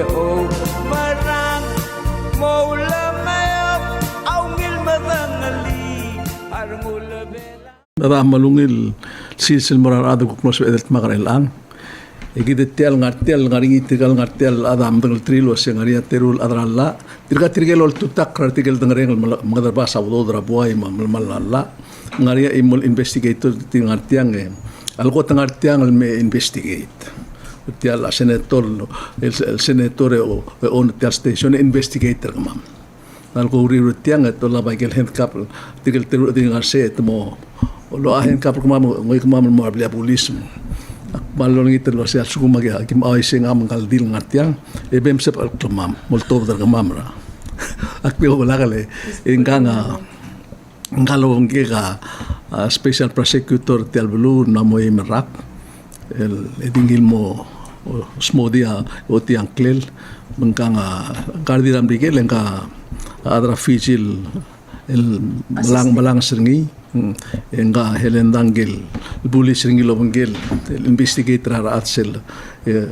o marang moula mayap aungil madangali arngula bela Nada malungil silsil morar adu kuknos edet makarilang. Ikit tial ngartial ngaringi tigal ngartial adam dengan trilo se ngaria terul adralla. Tirga tirgel ol tutak artikel dengareng magadar basa udo drabuai malalla. Ngaria imol investigator tingartiang algo tingartiang me investigate. Tial senator el senator o on tial station investigator kamam. Algo uri tiang et la bagel handcap tigel terul tingar se mo lo ahen kap kamam ngoy kamam mo ablia police. Malong ito lo siya suku magi hakim ay sing am kaldil ngatiang ebem sep al klamam moltov dar kamamra akpil wala kale inganga ngalong giga special prosecutor tial bulu na mo imrak el edingil mo smodia o tiang klel mengkanga kardiram digel engka adra fijil el balang seringi enga HELENDANGIL buli seringi lobangil investigator haraat sel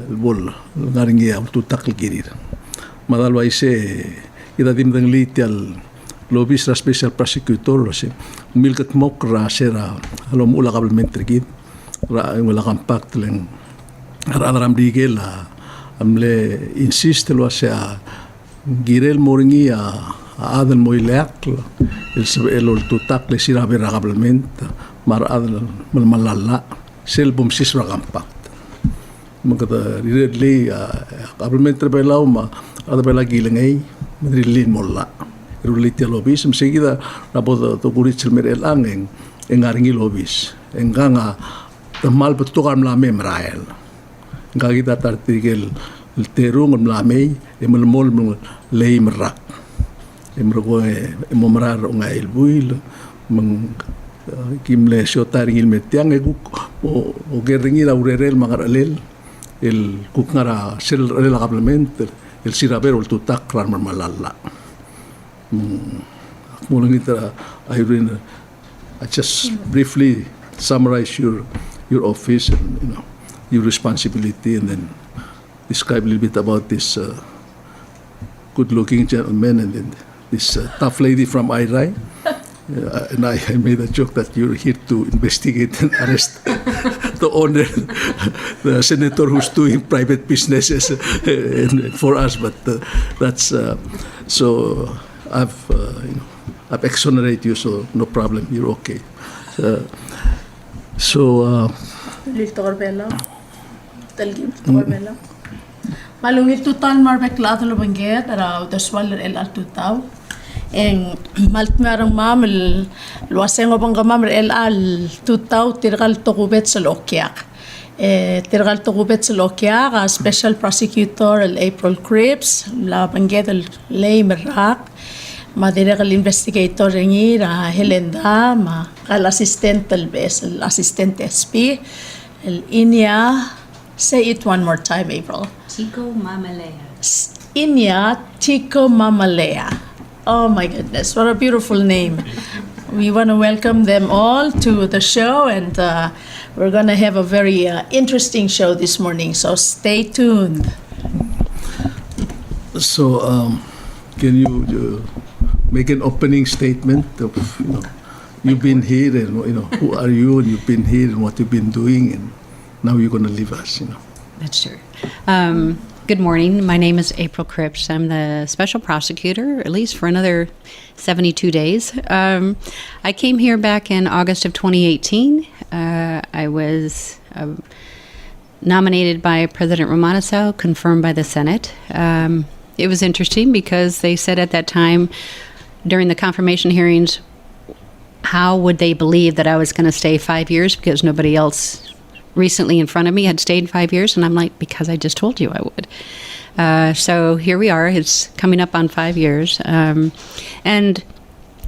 bol ngaringia tutakil girir madalwa ise ida dim dang litial lobis ra special prosecutor se milkat mokra sera alom ula kabelment gid ra ula compact leng radram digel amle insist lo sea girel moringia adan moilak el tutak le sira veragablemente mar adan malalla sel bom sisra compact magada really ablemente belau ma ada bela gilengei madrilin molla rulite lobis seguida la boda to gurichel merel angeng engaringi lobis enganga mal betukar la memrael ngagita tartigel el terung mlamei emol lei merak emrogo emomrar unga elbuil meng kimle shotaring ilmetiang eguk o geringi la urerel magaralel el kukngara sel relagablement el siraber ol tutak rar malalla mulangita IRENE I just briefly summarize your office and your responsibility and then describe a little bit about this good-looking gentleman and then this tough lady from IRENE. And I made a joke that you're here to investigate and arrest the owner, the senator who's doing private businesses for us. But that's so I've exonerated you, so no problem. You're okay. Malungit tutan marbek lato banget ara Udesuall el altutaw en maltmarang mamel luaseng obang gamam el al tutaw tirgal tokubet sa lokyak tirgal tokubet sa lokyak special prosecutor el April Cripps la banget el lay merak madiregal investigator ngi ra HELENDA ma al assistant el bes el assistant SP el INIA. Say it one more time, April. TIKOMAIMALEYA. INIA TIKOMAIMALEYA. Oh my goodness, what a beautiful name. We want to welcome them all to the show, and we're going to have a very interesting show this morning, so stay tuned. So, can you make an opening statement of, you've been here and, who are you and you've been here and what you've been doing and now you're going to leave us, That's true. Good morning. My name is April Cripps. I'm the special prosecutor, at least for another 72 days. I came here back in August of 2018. I was nominated by President Udesuall, confirmed by the Senate. It was interesting because they said at that time, during the confirmation hearings, how would they believe that I was going to stay 5 years because nobody else recently in front of me had stayed 5 years, and I'm like, because I just told you I would. So here we are. It's coming up on 5 years. And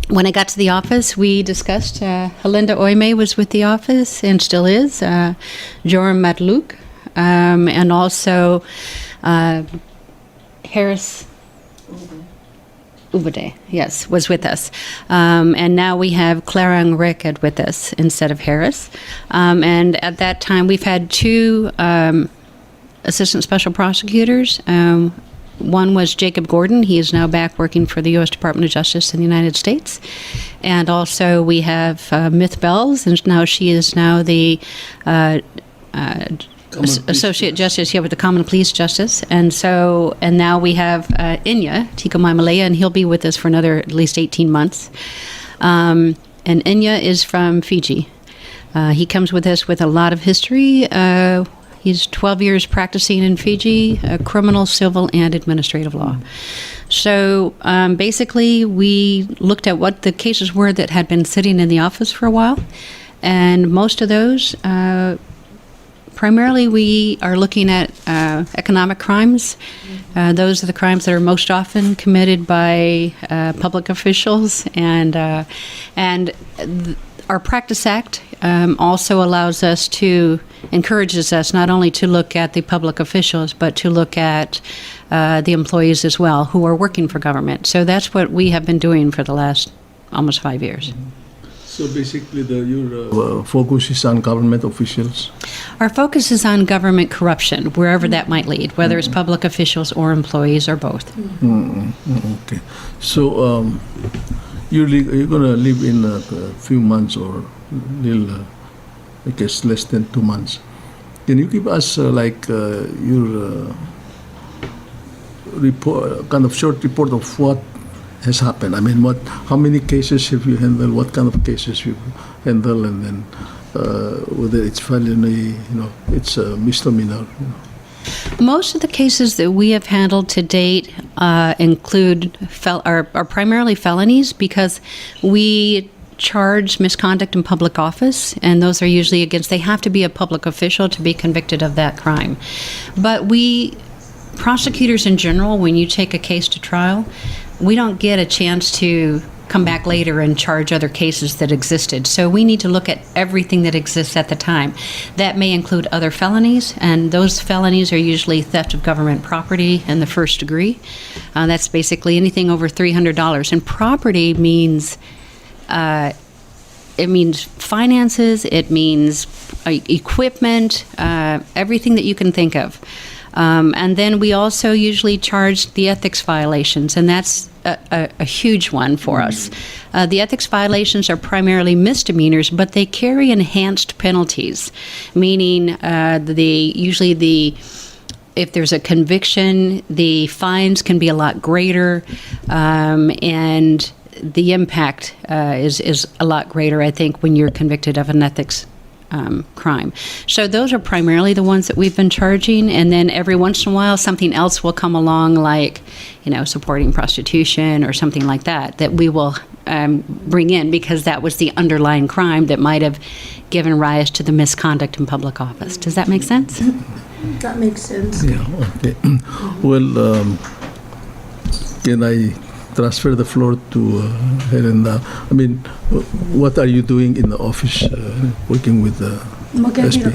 when I got to the office, we discussed HELENDA OIMEI was with the office and still is. JORAM MADLUTK, and also Harris Ubade, yes, was with us. And now we have KLERANG RECHEKED with us instead of Harris. And at that time, we've had two assistant special prosecutors. One was Jacob Gordon. He is now back working for the U.S. Department of Justice in the United States. And also we have Myth Bells, and she is now the Associate Justice with the Common Pleas Justice. And now we have INIA, TIKOMAIMALEYA, and he'll be with us for another at least 18 months. And INIA is from Fiji. He comes with us with a lot of history. He's 12 years practicing in Fiji, criminal, civil, and administrative law. So basically, we looked at what the cases were that had been sitting in the office for a while. And most of those, primarily we are looking at economic crimes. Those are the crimes that are most often committed by public officials. And our Practice Act also encourages us not only to look at the public officials, but to look at the employees as well who are working for government. So that's what we have been doing for the last almost 5 years. So basically, your focus is on government officials? Our focus is on government corruption, wherever that might lead, whether it's public officials or employees or both. Okay. So you're going to live in a few months or little, I guess less than 2 months. Can you give us your report, kind of short report of what has happened? I mean, how many cases have you handled? What kind of cases you handle, and then whether it's felony, it's a misdemeanor. Most of the cases that we have handled to date are primarily felonies, because we charge misconduct in public office, and those are usually they have to be a public official to be convicted of that crime. But prosecutors in general, when you take a case to trial, we don't get a chance to come back later and charge other cases that existed. So we need to look at everything that exists at the time. That may include other felonies, and those felonies are usually theft of government property in the first degree. That's basically anything over $300. And property means it means finances, it means equipment, everything that you can think of. And then we also usually charge the ethics violations, and that's a huge one for us. The ethics violations are primarily misdemeanors, but they carry enhanced penalties, meaning if there's a conviction, the fines can be a lot greater, and the impact is a lot greater, I think, when you're convicted of an ethics crime. So those are primarily the ones that we've been charging, and then every once in a while something else will come along, like supporting prostitution or something like that we will bring in, because that was the underlying crime that might have given rise to the misconduct in public office. Does that make sense? That makes sense. Yeah, okay. Well, can I transfer the floor to Helenda? I mean, what are you doing in the office working with the SP?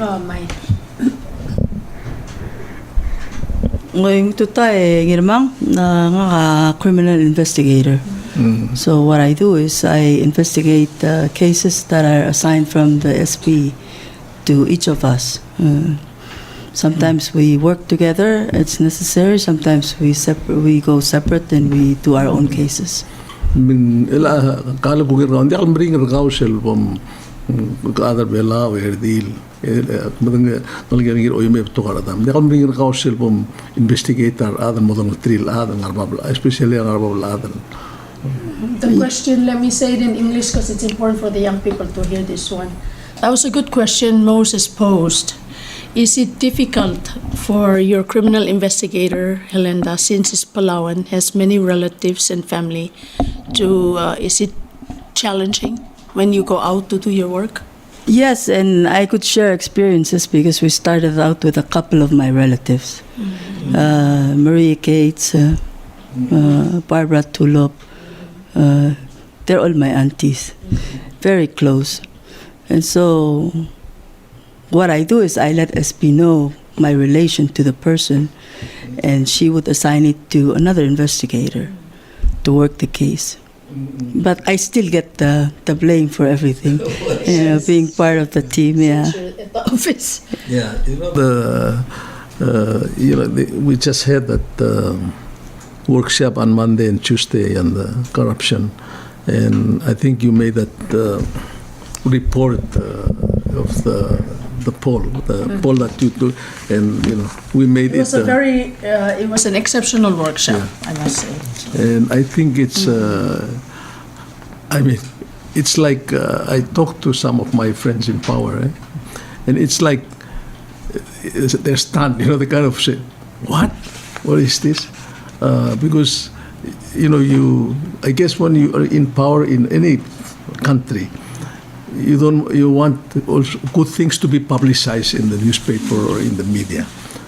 Ngayon NGIRMANG na criminal investigator. So what I do is I investigate cases that are assigned from the SP to each of us. Sometimes we work together, it's necessary. Sometimes we go separate and we do our own cases. Kala ko hindi ako bring RECHEKED from other bela or deal. Nalagyan OIMEI to karadam. Hindi ako bring RECHEKED from investigator other modern trial other ngarbabla, especially ngarbabla other. The question, let me say it in English because it's important for the young people to hear this one. That was a good question Moses posed. Is it difficult for your criminal investigator, Helenda, since he's Palawan, has many relatives and family, is it challenging when you go out to do your work? Yes, and I could share experiences because we started out with a couple of my relatives. Maria Cates, Barbara Tulop, they're all my aunties, very close. And so what I do is I let SP know my relation to the person, and she would assign it to another investigator to work the case. But I still get the blame for everything, being part of the team. Yeah. At the office. Yeah, we just had that workshop on Monday and Tuesday on the corruption, and I think you made that report of the poll that you do, and we made it. It was it was an exceptional workshop, I must say. And I think it's, it's like I talked to some of my friends in power, and it's like they're stunned. They kind of say, "What? What is this?" Because I guess when you are in power in any country, you want also good things to be publicized in the newspaper or in the media.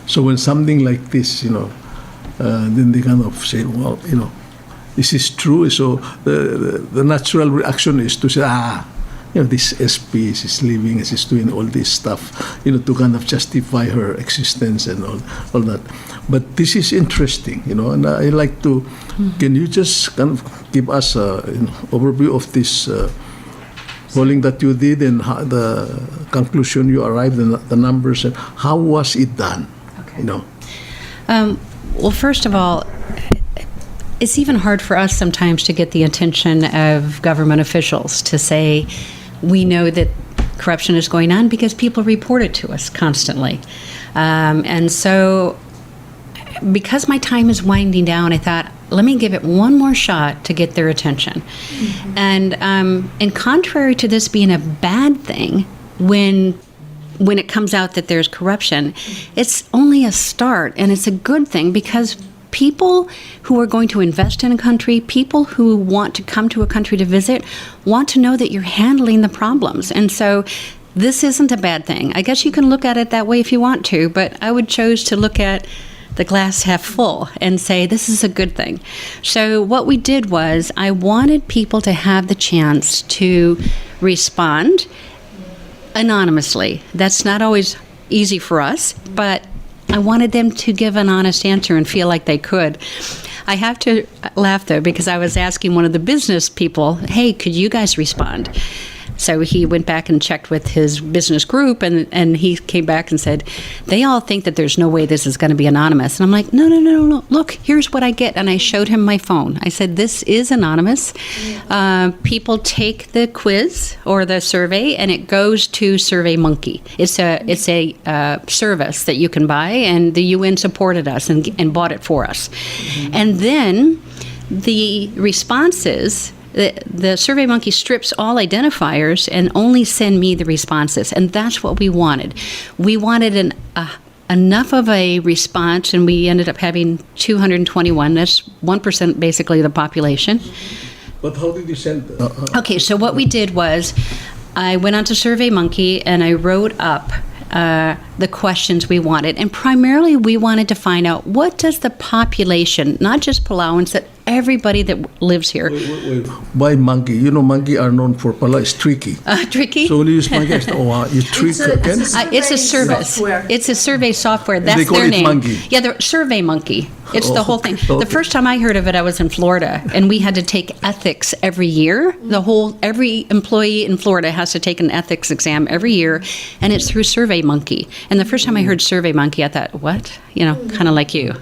So when something like this, then they kind of say, well, this is true. So the natural reaction is to say, this SP is living, is doing all this stuff, to kind of justify her existence and all that. But this is interesting, and I like to, can you just kind of give us an overview of this polling that you did and how the conclusion you arrived and the numbers, and how was it done? Okay. Well, first of all, it's even hard for us sometimes to get the attention of government officials to say, we know that corruption is going on because people report it to us constantly. And so because my time is winding down, I thought, let me give it one more shot to get their attention. Mm-hmm. And contrary to this being a bad thing, when it comes out that there's corruption, it's only a start, and it's a good thing because people who are going to invest in a country, people who want to come to a country to visit, want to know that you're handling the problems. And so this isn't a bad thing. I guess you can look at it that way if you want to, but I would choose to look at the glass half full and say this is a good thing. So what we did was I wanted people to have the chance to respond anonymously. That's not always easy for us, but I wanted them to give an honest answer and feel like they could. I have to laugh, though, because I was asking one of the business people, hey, could you guys respond? So he went back and checked with his business group, and he came back and said, they all think that there's no way this is going to be anonymous. And I'm like, no. Look, here's what I get. And I showed him my phone. I said, this is anonymous. People take the quiz or the survey, and it goes to SurveyMonkey. It's a service that you can buy, and the UN supported us and bought it for us. Mm-hmm. And then the responses, the SurveyMonkey strips all identifiers and only send me the responses, and that's what we wanted. We wanted enough of a response, and we ended up having 221. That's 1% basically of the population. But how did you send? Okay, so what we did was I went onto SurveyMonkey and I wrote up the questions we wanted, and primarily we wanted to find out what does the population, not just Palauans, that everybody that lives here. Wait. Why monkey? Monkey are known for Palau is tricky. Tricky? So when you use monkey, you trick again? It's a service. Software. It's a survey software. That's they call their it name. Monkey. Yeah, they're SurveyMonkey. It's the whole thing. Okay. The first time I heard of it, I was in Florida, and we had to take ethics every year. Every employee in Florida has to take an ethics exam every year, and it's through SurveyMonkey. And the first time I heard SurveyMonkey, I thought, what? Kind of like you.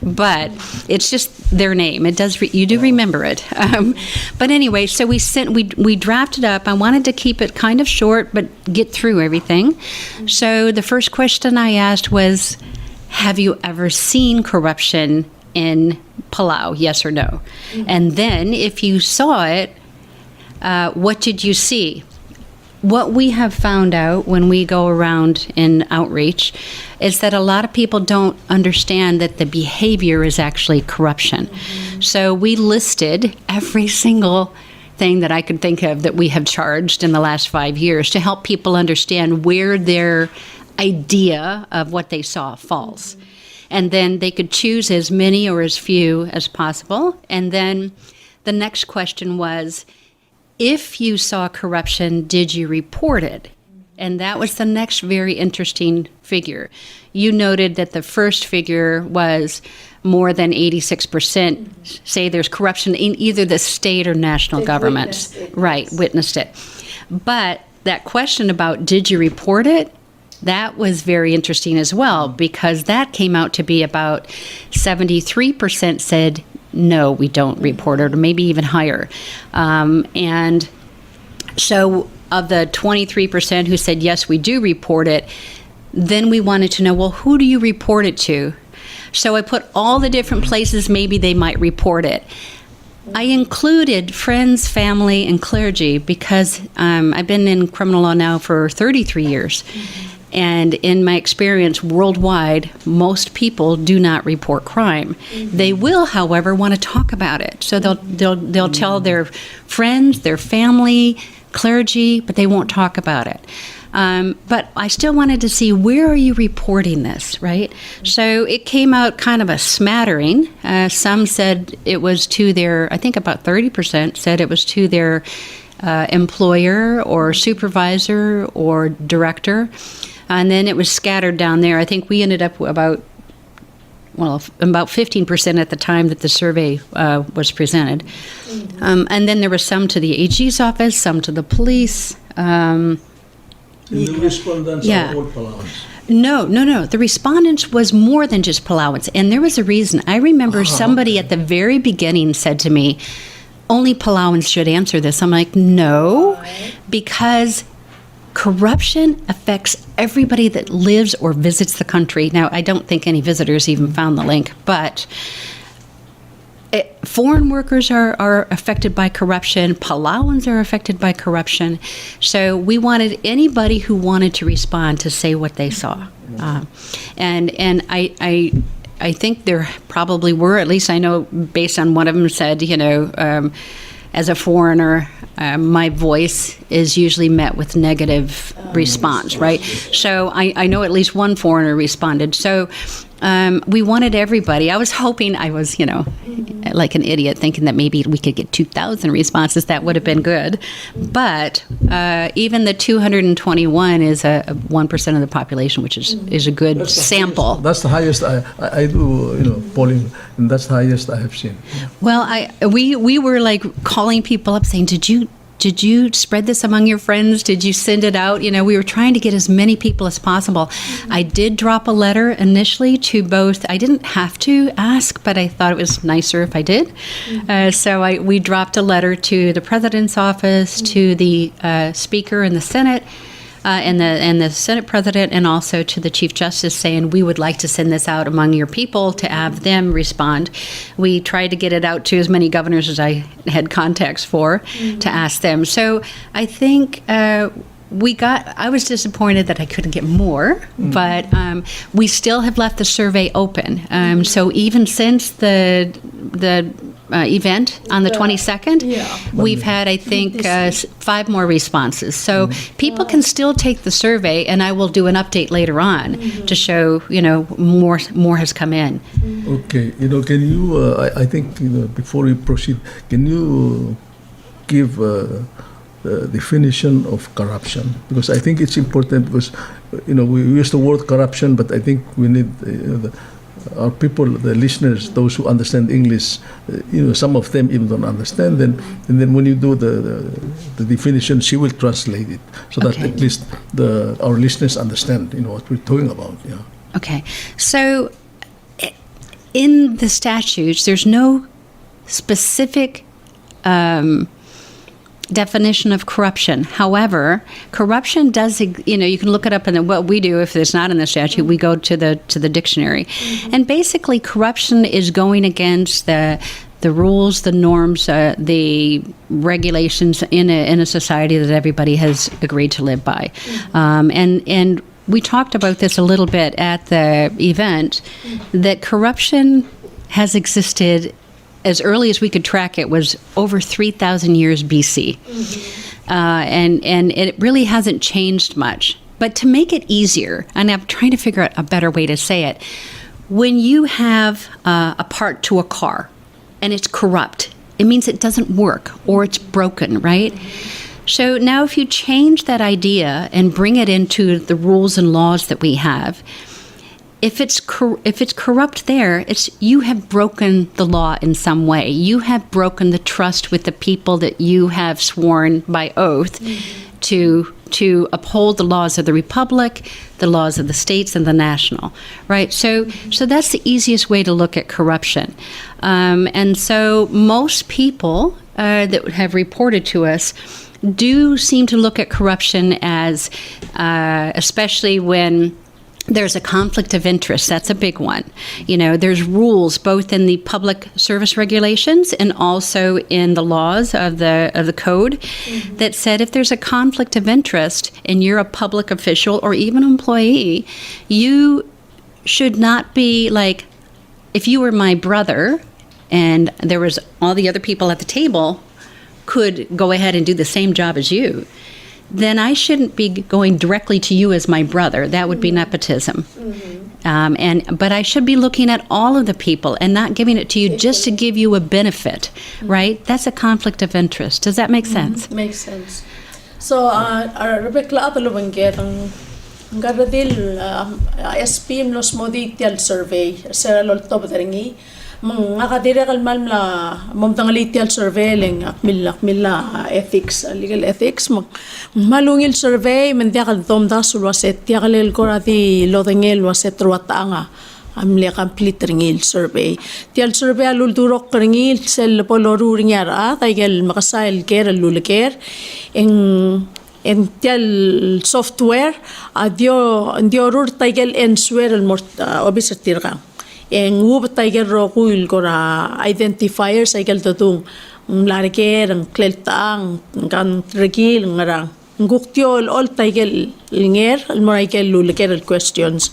But it's just their name. It does. You do remember it. But anyway, so we drafted up. I wanted to keep it kind of short, but get through everything. So the first question I asked was, have you ever seen corruption in Palau? Yes or no? Mm-hmm. And then if you saw it, what did you see? What we have found out when we go around in outreach is that a lot of people don't understand that the behavior is actually corruption. Mm-hmm. So we listed every single thing that I could think of that we have charged in the last 5 years to help people understand where their idea of what they saw falls. And then they could choose as many or as few as possible. And then the next question was, if you saw corruption, did you report it? And that was the next very interesting figure. You noted that the first figure was more than 86% say there's corruption in either the state or national governments. Witnessed it. Right, witnessed it. But that question about did you report it that was very interesting as well, because that came out to be about 73% said, no, we don't report it, or maybe even higher. And so of the 23% who said, yes, we do report it, then we wanted to know, well, who do you report it to? So I put all the different places maybe they might report it. I included friends, family, and clergy because I've been in criminal law now for 33 years. And in my experience worldwide, most people do not report crime. They will, however, want to talk about it. So they'll tell their friends, their family, clergy, but they won't talk about it. But I still wanted to see, where are you reporting this, right? So it came out kind of a smattering. Some said it was to their, I think about 30% said it was to their employer or supervisor or director. And then it was scattered down there. I think we ended up about 15% at the time that the survey was presented. And then there was some to the AG's office, some to the police. The respondents are all Palauans. No. The respondents was more than just Palauans. And there was a reason. I remember somebody at the very beginning said to me, only Palauans should answer this. I'm like, no, because corruption affects everybody that lives or visits the country. Now, I don't think any visitors even found the link, but foreign workers are affected by corruption. Palauans are affected by corruption. So we wanted anybody who wanted to respond to say what they saw. And I think there probably were, at least I know based on one of them said, as a foreigner, my voice is usually met with negative response, right? So I know at least one foreigner responded. So we wanted everybody. I was hoping, I was, like an idiot, thinking that maybe we could get 2,000 responses. That would have been good. But even the 221 is a 1% of the population, which is a good sample. That's the highest I do, polling, and that's the highest I have seen. Well, we were like calling people up saying, did you spread this among your friends? Did you send it out? We were trying to get as many people as possible. I did drop a letter initially to both. I didn't have to ask, but I thought it was nicer if I did. So we dropped a letter to the president's office, to the speaker in the Senate, and the Senate president, and also to the Chief Justice, saying we would like to send this out among your people to have them respond. We tried to get it out to as many governors as I had contacts for to ask them. So I think I was disappointed that I couldn't get more, but we still have left the survey open. So even since the event on the 22nd, we've had, I think, 5 more responses. So people can still take the survey, and I will do an update later on to show, more has come in. Okay, can you, I think, before we proceed, can you give the definition of corruption? Because I think it's important, because, we use the word corruption, but I think we need our people, the listeners, those who understand English, some of them even don't understand. And then when you do the definition, she will translate it so that at least our listeners understand, what we're talking about. Yeah. Okay. So in the statutes, there's no specific definition of corruption. However, corruption does, you can look it up, and what we do, if it's not in the statute, we go to the dictionary. And basically, corruption is going against the rules, the norms, the regulations in a society that everybody has agreed to live by. And we talked about this a little bit at the event, that corruption has existed as early as we could track. It was over 3,000 years BC. And it really hasn't changed much. But to make it easier, and I'm trying to figure out a better way to say it, when you have a part to a car and it's corrupt, it means it doesn't work or it's broken, right? So now if you change that idea and bring it into the rules and laws that we have, if it's corrupt there, it's you have broken the law in some way. You have broken the trust with the people that you have sworn by oath to to uphold the laws of the republic, the laws of the states, and the national, right? So that's the easiest way to look at corruption. And so most people that have reported to us do seem to look at corruption as, especially when there's a conflict of interest. That's a big one. You know, there's rules both in the public service regulations and also in the laws of the code that said if there's a conflict of interest and you're a public official or even employee, you should not be like, if you were my brother and there was all the other people at the table could go ahead and do the same job as you, then I shouldn't be going directly to you as my brother. That would be nepotism. But I should be looking at all of the people and not giving it to you just to give you a benefit, right? That's a conflict of interest. Does that make sense? Makes sense. So, Rebecca, atalubangget ang garadil SPM los moditial survey sa lolto bataringi mga kadire kalmal la momtang litial survey leng akmilla ethics legal ethics malungil survey mendia kal tomda sulwaset tiakalel korati lodengel waset ruatanga amle complete ringil survey tial survey alul durok ringil sel poloru ringyara taigel makasail ker lulker en tial software dio rur taigel enswer el mort obisir tirga en wub tiger rokuil kora identifiers ay kaltotung larker ang kleltang kan regil ngarang nguktiol all tiger linger almoray kel lulker questions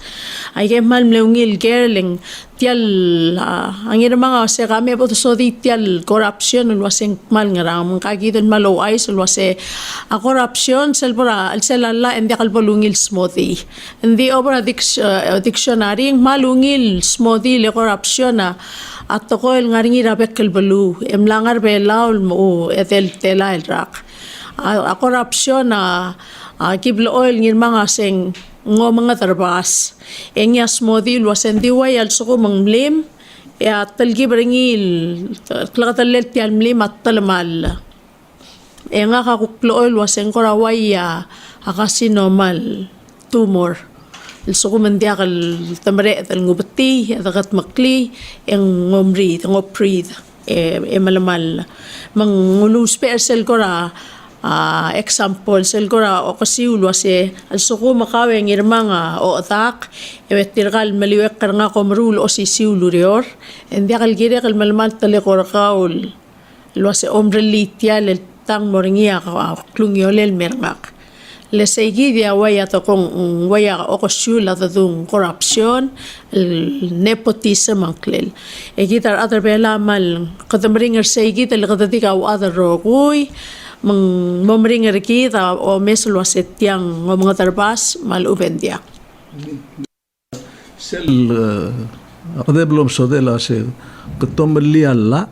ay ke mal mleungil kerling tial ang ira mga se kami po so di tial corruption ulwaseng mal ngarang kagidon malo ay ulwase a corruption selbora alselalla endi kalbolungil smoothie endi obra dictionary malungil smoothie le corruption at ko el ngaringi rabek kalbolu emlangar belaul mo etel tela el rak a corruption kiblo oil ngir mga seng ngo mga tarbas engya smoothie wasen diway al suko manglim ya talgi bringil klakatalel ti almlim at talmal enga ka kuklo oil wasen koraway akasinormal tumor el suko mandia kal tamre tal ngubati adagat makli eng ngomri ngopri malamal mangulu special kora example sel kora o kasiul wase al suko makawe ngirmanga o atak ewetirgal maliwek karanga komrul o sisiul urior endi kal gire kal malmal tale korakaul wase omrelitia le tang moringia ka klungiolel mermak le seigi dia waya to kong waya o kosula dung corruption nepotism anklel egitar other bela mal kadamringer seigi tel kadadika o other rogui momringer kita o meslo setiang ngomong tarbas mal ubendia sel ade belum sodela se ketomli alla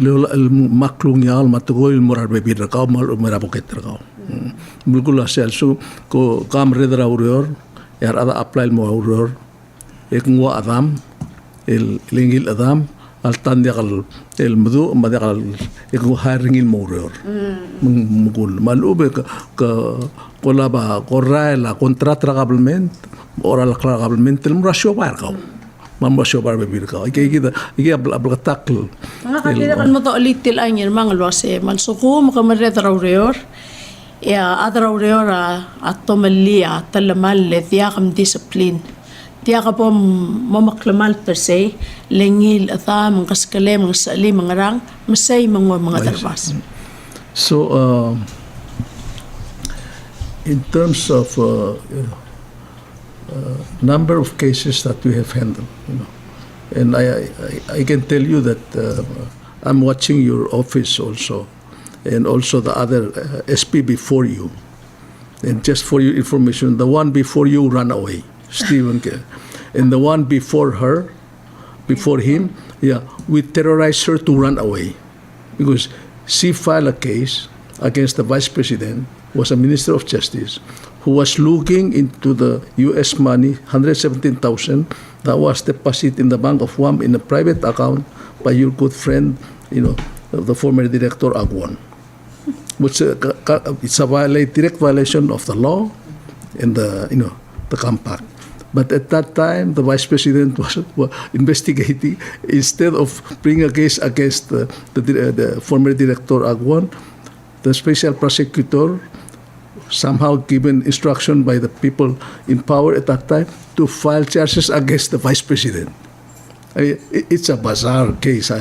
lo el maklung yal matugol morar bebir ka mal meraboket ka bilkul sel su ko kam redra uror yar ada apply mo uror ek ngwa adam el lingil adam al tandial el mudu madial ek hiring il morer mugul malube ka kolaba corra la contrata legalmente ora la legalmente el rasio barco mambo sio barbe birka iki abla takl ngakakira kan mo to litil angir mangalwase malsuko makamarre traureur ya adraureur atomelia talamal le diakam discipline tiaka po mamaklamal tersay lengil atam kaskalem ngasali mangarang masay mga tarbas. So in terms of number of cases that we have handled, you know, and I can tell you that I'm watching your office also, and also the other SP before you, and just for your information, the one before you ran away. Stephen, and the one before him, we terrorized her to run away because she filed a case against the vice president, was a minister of justice, who was looking into the U.S. money, 117,000, that was deposited in the Bank of Guam in a private account by your good friend, you know, the former director Agwan. which it's a direct violation of the law and the compact. But at that time, the vice president was investigating. Instead of bringing a case against the former director Agwon, the special prosecutor somehow given instruction by the people in power at that time to file charges against the vice president. It's a bizarre case,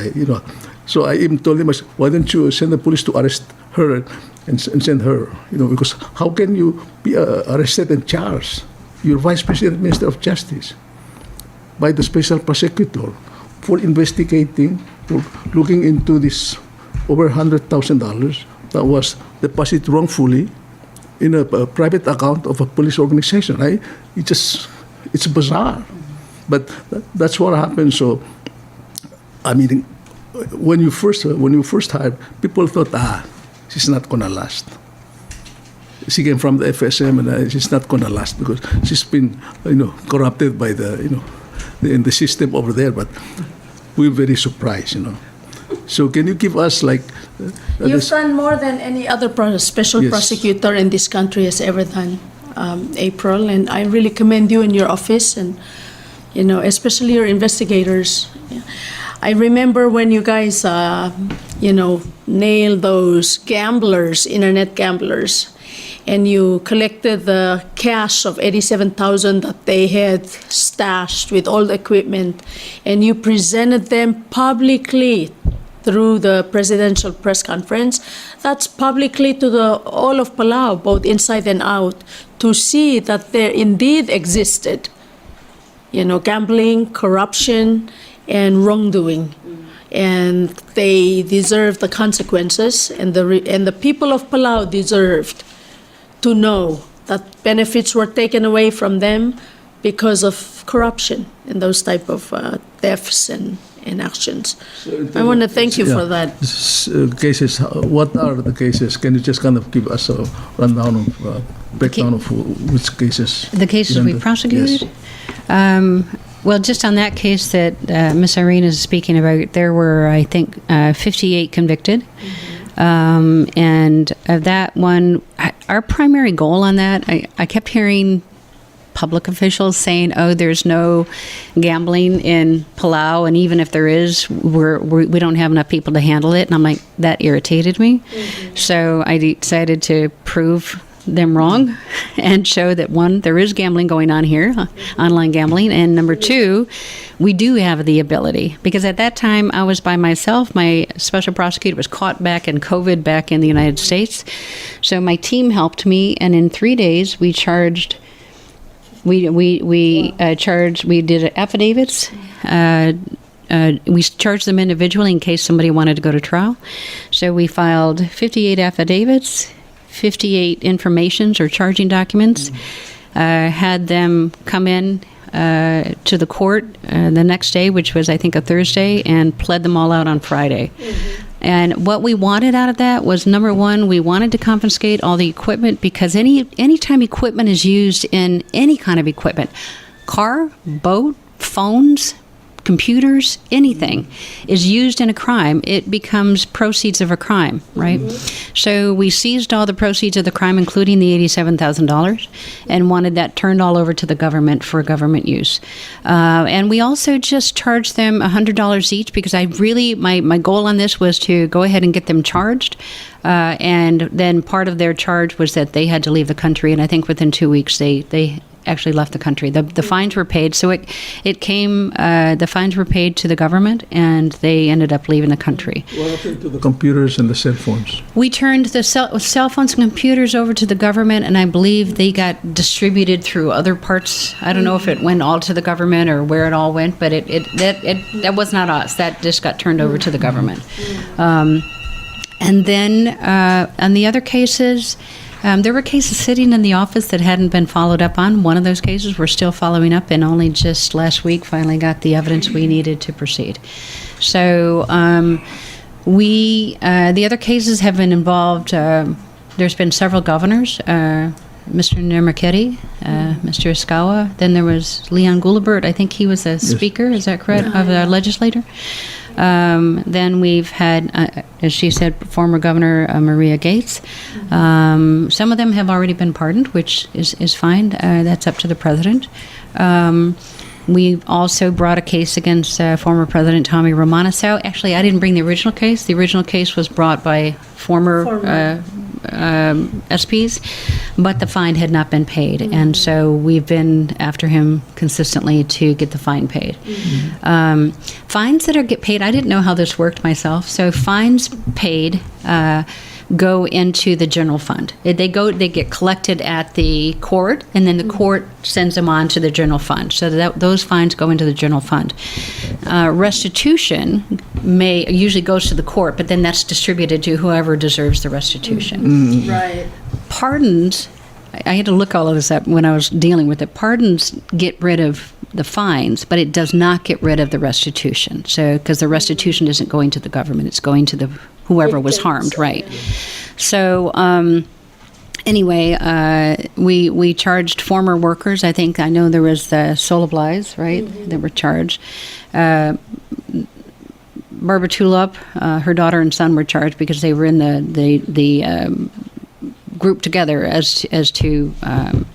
So I even told him, why don't you send the police to arrest her and send her, because how can you be arrested and charged? You're Vice President, Minister of Justice, by the special prosecutor for investigating, for looking into this over $100,000 that was deposited wrongfully in a private account of a police organization. It's bizarre, but that's what happened. So, I mean, when you first hired, people thought, she's not gonna last. She came from the FSM, and she's not gonna last because she's been, corrupted by in the system over there. But we're very surprised, So can you give us You've done more than any other special prosecutor in this country has ever done, April, and I really commend you and your office, and especially your investigators. I remember when you guys, nailed those gamblers, internet gamblers, and you collected the cash of $87,000 that they had stashed with all the equipment, and you presented them publicly through the presidential press conference. That's publicly to all of Palau, both inside and out, to see that there indeed existed, gambling, corruption, and wrongdoing. And they deserve the consequences, and the people of Palau deserved to know that benefits were taken away from them because of corruption and those type of thefts and actions. I want to thank you for that. Cases, what are the cases? Can you just kind of give us a rundown of, breakdown of which cases? The cases we prosecuted? Yes. Well, just on that case that Ms. Irene is speaking about, there were, I think, 58 convicted. And of that one, our primary goal on that, I kept hearing public officials saying, there's no gambling in Palau, and even if there is, we don't have enough people to handle it. And I'm like, that irritated me. Mm-hmm. So I decided to prove them wrong and show that, one, there is gambling going on here, online gambling, and number two, we do have the ability, because at that time I was by myself. My special prosecutor was caught back in COVID back in the United States, so my team helped me, and in 3 days we charged. We did affidavits. We charged them individually in case somebody wanted to go to trial. So we filed 58 affidavits, 58 informations or charging documents, had them come in to the court the next day, which was, I think, a Thursday, and pled them all out on Friday. Mm-hmm. And what we wanted out of that was, number one, we wanted to confiscate all the equipment, because anytime equipment is used in any kind of equipment, car, boat, phones, computers, anything is used in a crime, it becomes proceeds of a crime, right? Mm-hmm. So we seized all the proceeds of the crime, including the $87,000, and wanted that turned all over to the government for government use. And we also just charged them $100 each, because I really, my goal on this was to go ahead and get them charged. And then part of their charge was that they had to leave the country, and I think within 2 weeks they actually left the country. The fines were paid, so it came. The fines were paid to the government, and they ended up leaving the country. What happened to the computers and the cell phones? We turned the cell phones and computers over to the government, and I believe they got distributed through other parts. I don't know if it went all to the government or where it all went, but that was not us. That just got turned over to the government. And then on the other cases. There were cases sitting in the office that hadn't been followed up on. One of those cases we're still following up, and only just last week finally got the evidence we needed to proceed. So the other cases have been involved. There's been several governors Mr. Nermakeri, Mr. Iskawa. Then there was Leon Goulabert. I think he was a speaker, is that correct, of the legislator? Then we've had, as she said, former Governor Maria Gates. Some of them have already been pardoned, which is fine. That's up to the president. We've also brought a case against former President Tommy Romanesau. Actually, I didn't bring the original case. The original case was brought by former SPs, but the fine had not been paid. And so we've been after him consistently to get the fine paid. Fines that get paid, I didn't know how this worked myself. So fines paid go into the general fund. They get collected at the court, and then the court sends them on to the general fund. So those fines go into the general fund. Restitution usually goes to the court, but then that's distributed to whoever deserves the restitution. Right. Pardons, I had to look all of this up when I was dealing with it. Pardons get rid of the fines, but it does not get rid of the restitution. So, because the restitution isn't going to the government, it's going to whoever was harmed, right? So, anyway, we charged former workers. I know there was the Solablais, right? That were charged. Barbara Tulip, her daughter and son were charged because they were in the group together as to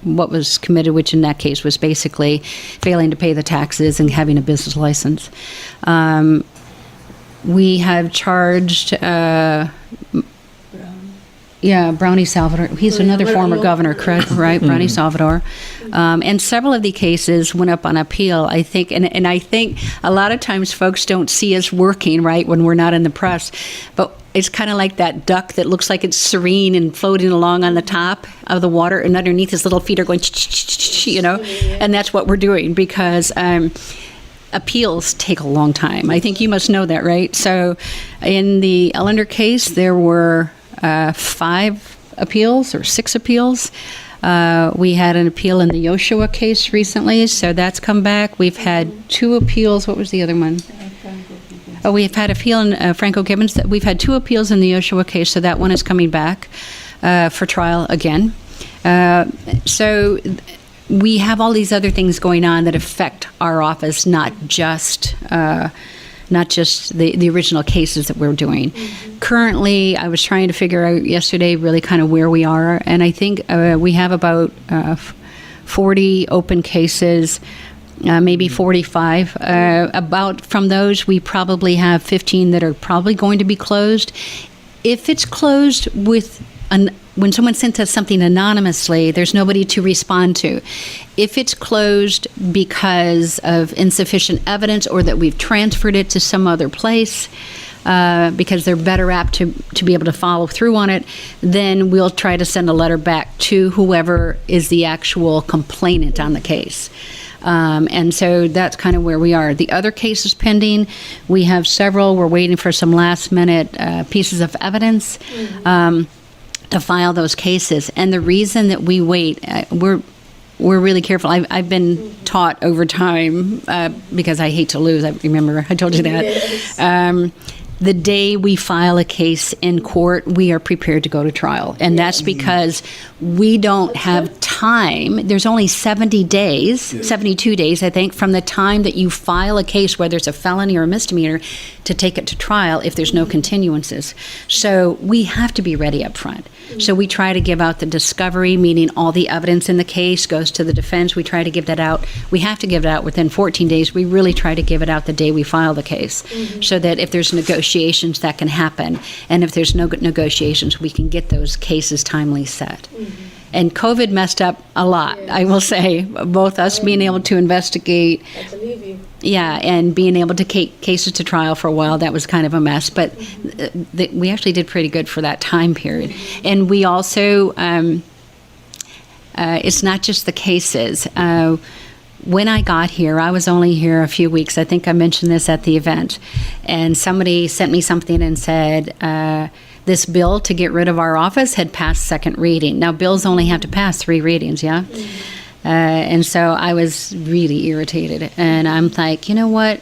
what was committed, which in that case was basically failing to pay the taxes and having a business license. We have charged, Brownie Salvador. He's another former governor, correct? Right, Brownie Salvador. And several of the cases went up on appeal, I think. And I think a lot of times folks don't see us working, right, when we're not in the press. But it's kind of like that duck that looks like it's serene and floating along on the top of the water, and underneath his little feet are going, and that's what we're doing because appeals take a long time. I think you must know that, right? So in the Ellender case, there were 5 appeals or 6 appeals. We had an appeal in the Yoshua case recently, so that's come back. We've had 2 appeals. What was the other one? We've had a appeal in Franco Gibbons. We've had 2 appeals in the Yoshua case, so that one is coming back for trial again. So we have all these other things going on that affect our office, not just the original cases that we're doing. Currently, I was trying to figure out yesterday really kind of where we are, and I think we have about 40 open cases, maybe 45. About from those, we probably have 15 that are probably going to be closed. If it's closed when someone sends us something anonymously, there's nobody to respond to. If it's closed because of insufficient evidence or that we've transferred it to some other place because they're better apt to be able to follow through on it, then we'll try to send a letter back to whoever is the actual complainant on the case. And so that's kind of where we are. The other cases pending, we have several. We're waiting for some last-minute pieces of evidence to file those cases. And the reason that we wait, we're really careful. I've been taught over time, because I hate to lose. I remember I told you that. Yes. The day we file a case in court, we are prepared to go to trial. And that's because we don't have time. There's only 72 days, I think, from the time that you file a case, whether it's a felony or a misdemeanor, to take it to trial if there's no continuances. So we have to be ready up front. So we try to give out the discovery, meaning all the evidence in the case goes to the defense. We try to give that out. We have to give it out within 14 days. We really try to give it out the day we file the case, so that if there's negotiations, that can happen. And if there's no negotiations, we can get those cases timely set. And COVID messed up a lot, I will say, both us being able to investigate. I believe you. Yeah, and being able to take cases to trial for a while, that was kind of a mess. But we actually did pretty good for that time period. And we also, it's not just the cases. When I got here, I was only here a few weeks. I think I mentioned this at the event. And somebody sent me something and said, this bill to get rid of our office had passed second reading. Now, bills only have to pass 3 readings, yeah? And so I was really irritated. And I'm like, you know what?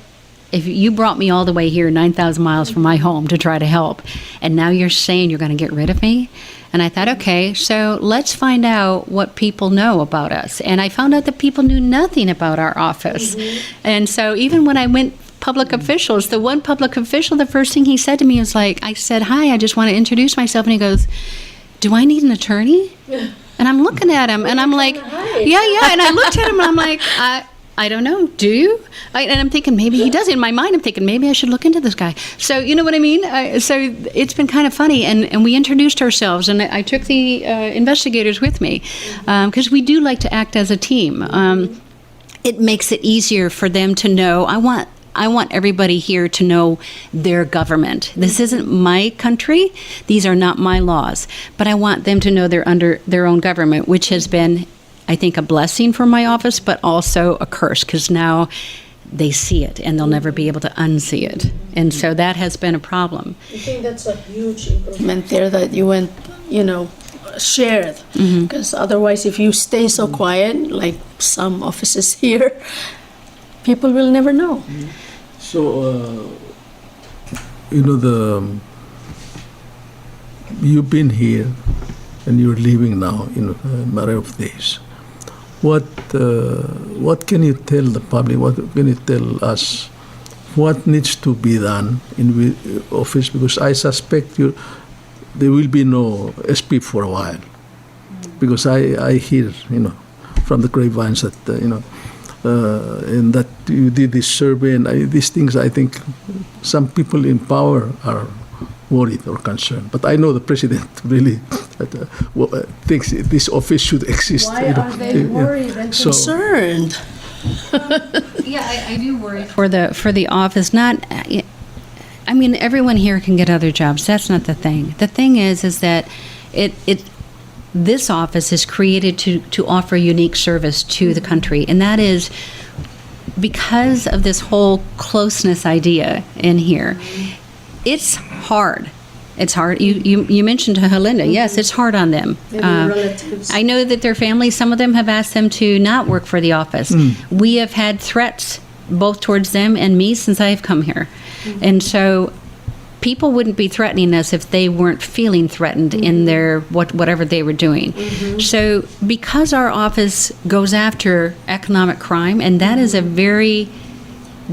if you brought me all the way here, 9,000 miles from my home to try to help, and now you're saying you're going to get rid of me? And I thought, okay, so let's find out what people know about us. And I found out that people knew nothing about our office. And so even when I went public officials, the one public official, the first thing he said to me was like, I said, hi, I just want to introduce myself. And he goes, do I need an attorney? And I'm looking at him and I'm like, yeah. And I looked at him and I'm like, I don't know. Do you? And I'm thinking maybe he does. In my mind, I'm thinking maybe I should look into this guy. So you know what I mean? So it's been kind of funny. And we introduced ourselves, and I took the investigators with me because we do like to act as a team. It makes it easier for them to know. I want everybody here to know their government. This isn't my country. These are not my laws. But I want them to know they're under their own government, which has been, I think, a blessing for my office, but also a curse, because now they see it and they'll never be able to unsee it. And so that has been a problem. I think that's a huge improvement there that you went, shared. Because otherwise, if you stay so quiet, like some offices here, people will never know. So, you've been here and you're leaving now in a matter of days. What can you tell the public? What can you tell us? What needs to be done in the office? Because I suspect there will be no SP for a while. Because I hear, from the grapevines that, and that you did this survey and these things, I think some people in power are worried or concerned. But I know the president really thinks this office should exist. Why are they worried and concerned? I do worry for the office. Everyone here can get other jobs. That's not the thing. The thing is that this office is created to offer unique service to the country, and that is because of this whole closeness idea in here. It's hard. It's hard. You mentioned Helenda. Yes, it's hard on them. Relatives. I know that their families, some of them have asked them to not work for the office. We have had threats both towards them and me since I've come here. And so people wouldn't be threatening us if they weren't feeling threatened in their whatever they were doing. So because our office goes after economic crime, and that is a very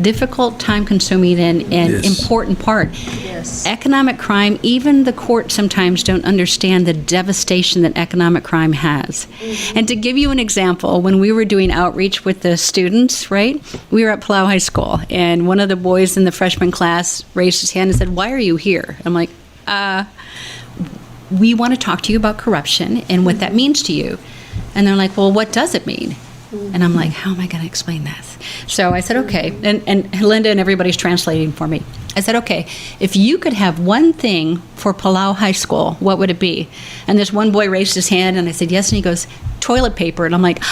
difficult, time-consuming, and important part. Yes. Economic crime, even the courts sometimes don't understand the devastation that economic crime has. And to give you an example, when we were doing outreach with the students, right, we were at Palau High School, and one of the boys in the freshman class raised his hand and said, "Why are you here?" I'm like, we want to talk to you about corruption and what that means to you. And they're like, "Well, what does it mean?" And I'm like, how am I going to explain this? So I said, okay. And Helenda and everybody's translating for me. I said, okay, if you could have one thing for Palau High School, what would it be? And this one boy raised his hand, and I said, yes. And he goes, toilet paper. And I'm like,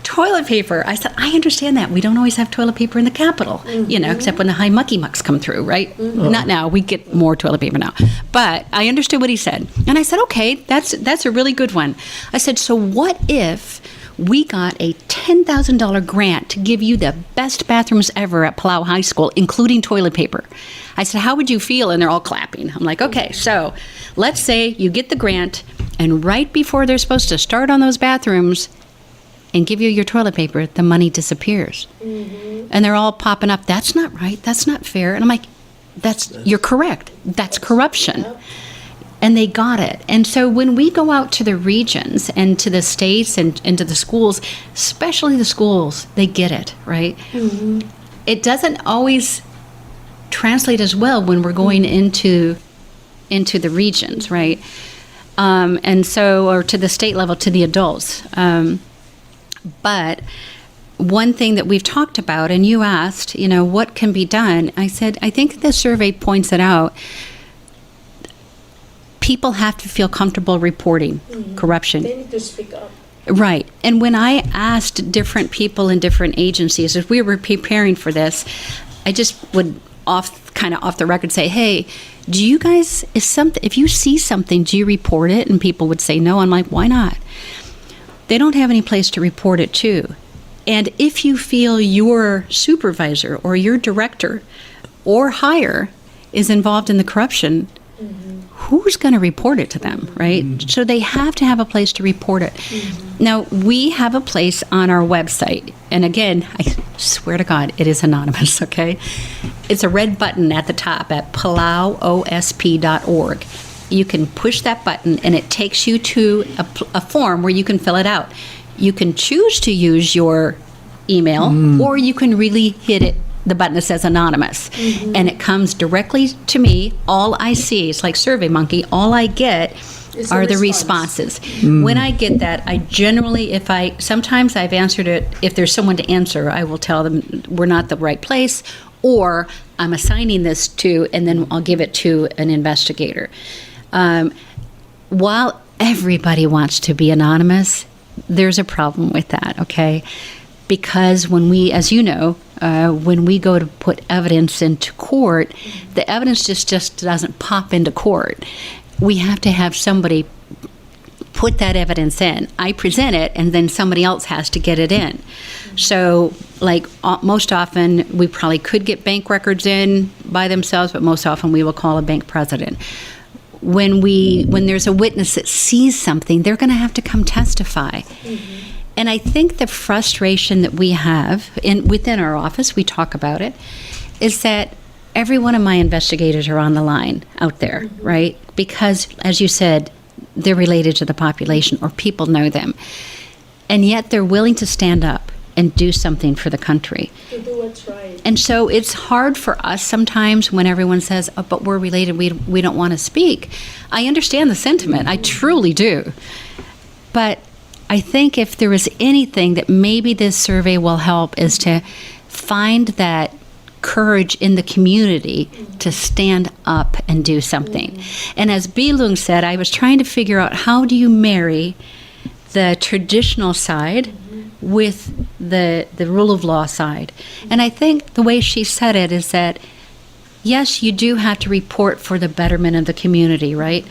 toilet paper. I said, I understand that. We don't always have toilet paper in the capital, except when the high mucky mucks come through, right? Not now. We get more toilet paper now. But I understood what he said. And I said, okay, that's a really good one. I said, so what if we got a $10,000 grant to give you the best bathrooms ever at Palau High School, including toilet paper? I said, how would you feel? And they're all clapping. I'm like, okay, so let's say you get the grant, and right before they're supposed to start on those bathrooms and give you your toilet paper, the money disappears. And they're all popping up, that's not right, that's not fair. And I'm like, you're correct. That's corruption. And they got it. And so when we go out to the regions and to the states and to the schools, especially the schools, they get it, right? It doesn't always translate as well when we're going into the regions, right? And so, or to the state level, to the adults. But one thing that we've talked about, and you asked, what can be done? I said, I think the survey points it out. People have to feel comfortable reporting corruption. They need to speak up. Right. And when I asked different people in different agencies, as we were preparing for this, I just would off the record say, hey, do you guys, if you see something, do you report it? And people would say no. I'm like, why not? They don't have any place to report it to. And if you feel your supervisor or your director or higher is involved in the corruption, who's going to report it to them, right? So they have to have a place to report it. Now, we have a place on our website, and again, I swear to God, it is anonymous, okay? It's a red button at the top at palauosp.org. You can push that button, and it takes you to a form where you can fill it out. You can choose to use your email, or you can really hit it, the button that says anonymous, and it comes directly to me. All I see is like SurveyMonkey. All I get are the responses. When I get that, I generally, sometimes I've answered it. If there's someone to answer, I will tell them we're not the right place, or I'm assigning this to, and then I'll give it to an investigator. While everybody wants to be anonymous, there's a problem with that, okay? Because when we, as you know, when we go to put evidence into court, the evidence just doesn't pop into court. We have to have somebody put that evidence in. I present it, and then somebody else has to get it in. So, like most often, we probably could get bank records in by themselves, but most often we will call a bank president. When there's a witness that sees something, they're going to have to come testify. And I think the frustration that we have within our office, we talk about it, is that every one of my investigators are on the line out there, right? Because, as you said, they're related to the population, or people know them. And yet they're willing to stand up and do something for the country. To do what's right. And so it's hard for us sometimes when everyone says, oh, but we're related, we don't want to speak. I understand the sentiment, I truly do. But I think if there is anything that maybe this survey will help is to find that courage in the community to stand up and do something. And as Bilung said, I was trying to figure out, how do you marry the traditional side with the rule of law side? And I think the way she said it is that, yes, you do have to report for the betterment of the community, right?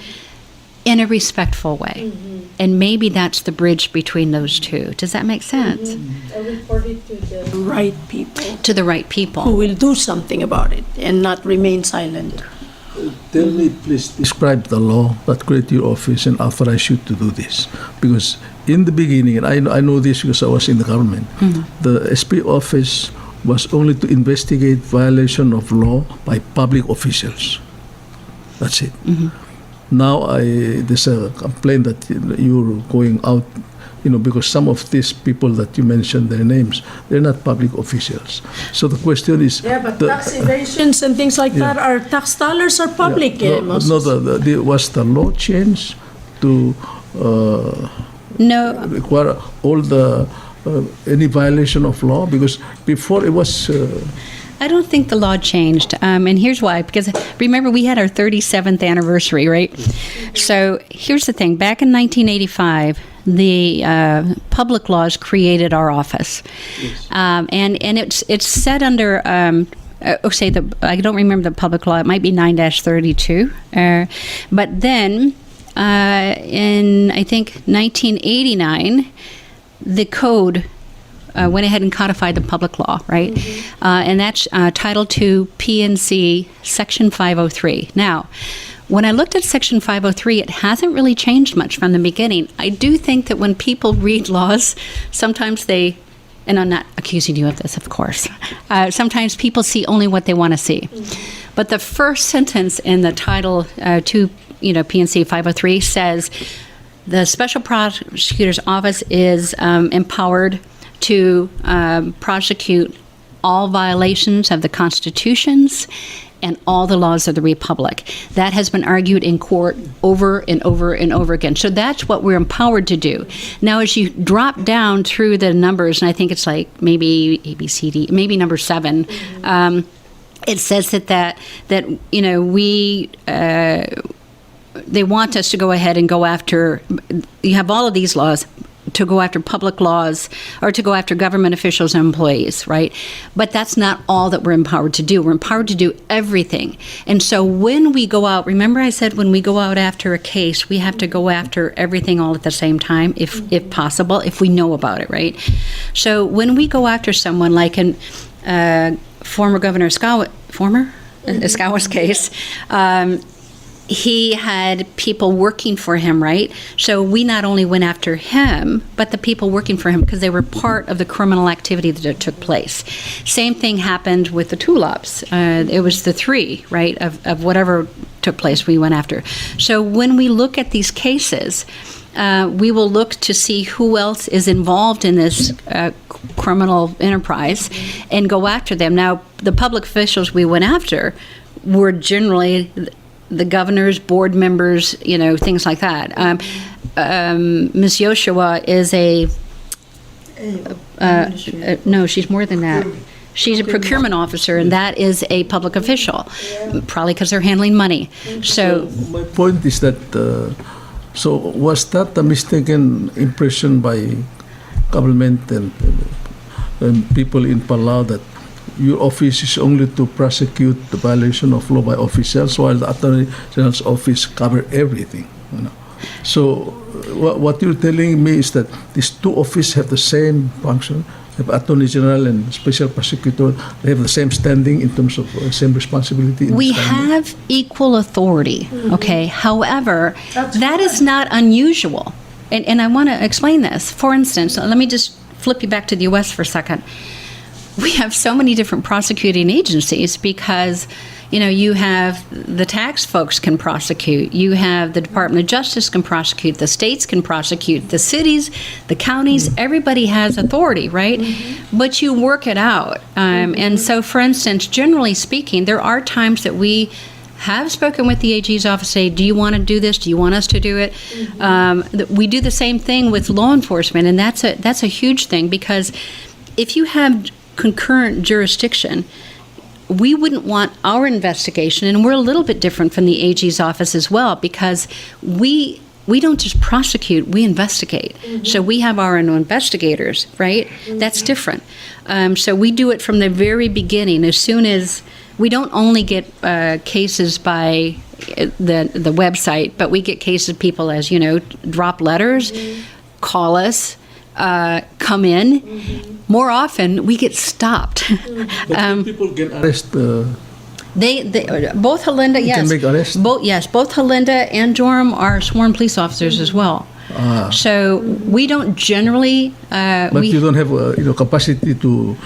In a respectful way. And maybe that's the bridge between those two. Does that make sense? I report it to the right people To the right people. who will do something about it and not remain silent. Tell me, please, describe the law that created your office and authorized you to do this. Because in the beginning, and I know this because I was in the government, the SP office was only to investigate violation of law by public officials. That's it. Now there's a complaint that you're going out, because some of these people that you mentioned their names, they're not public officials. So the question is, Yeah, but tax evasions and things like that, our tax dollars are public. was the law changed to No, require all the any violation of law? Because before it was. I don't think the law changed. And here's why. Because remember, we had our 37th anniversary, right? So here's the thing. Back in 1985, the public laws created our office. Yes. And it's set under, I don't remember the public law. It might be 9-32. But then in, I think, 1989, the code went ahead and codified the public law, right? And that's Title II, P&C, Section 503. Now, when I looked at Section 503, it hasn't really changed much from the beginning. I do think that when people read laws, sometimes they, and I'm not accusing you of this, of course, sometimes people see only what they want to see. But the first sentence in the Title II, P&C 503 says, the Special Prosecutor's Office is empowered to prosecute all violations of the constitutions and all the laws of the Republic. That has been argued in court over and over and over again. So that's what we're empowered to do. Now, as you drop down through the numbers, and I think it's like maybe A, B, C, D, maybe number 7, it says that we they want us to go ahead and go after. You have all of these laws, to go after public laws or to go after government officials and employees, right? But that's not all that we're empowered to do. We're empowered to do everything. And so when we go out, remember I said when we go out after a case, we have to go after everything all at the same time, if possible, if we know about it, right? So when we go after someone like former Governor Scott, Udesuall's case, he had people working for him, right? So we not only went after him, but the people working for him because they were part of the criminal activity that took place. Same thing happened with the tulips. It was the three, right, of whatever took place we went after. So when we look at these cases, we will look to see who else is involved in this criminal enterprise and go after them. Now, the public officials we went after were generally the governors, board members, things like that. Ms. Yoshua is no, she's more than that. She's a procurement officer, and that is a public official, probably because they're handling money. So my point is that, so was that a mistaken impression by government and people in Palau that your office is only to prosecute the violation of law by officials, while the Attorney General's office cover everything? So what you're telling me is that these two offices have the same function. Have Attorney General and Special Prosecutor, they have the same standing in terms of same responsibility. We have equal authority, okay? However, that is not unusual. And I want to explain this. For instance, let me just flip you back to the U.S. for a second. We have so many different prosecuting agencies because, you have the tax folks can prosecute, you have the Department of Justice can prosecute, the states can prosecute, the cities, the counties, everybody has authority, right? But you work it out. And so, for instance, generally speaking, there are times that we have spoken with the AG's office, say, do you want to do this? Do you want us to do it? We do the same thing with law enforcement, and that's a huge thing, because if you have concurrent jurisdiction, we wouldn't want our investigation, and we're a little bit different from the AG's office as well, because we don't just prosecute, we investigate. So we have our own investigators, right? That's different. So we do it from the very beginning. As soon as we don't only get cases by the website, but we get cases, people, as you know, drop letters, call us, come in. More often, we get stopped. But people get arrested. They both HELENDA, yes. Can make arrests? Both HELENDA and JORAM are sworn police officers as well. So we don't generally. But you don't have capacity to.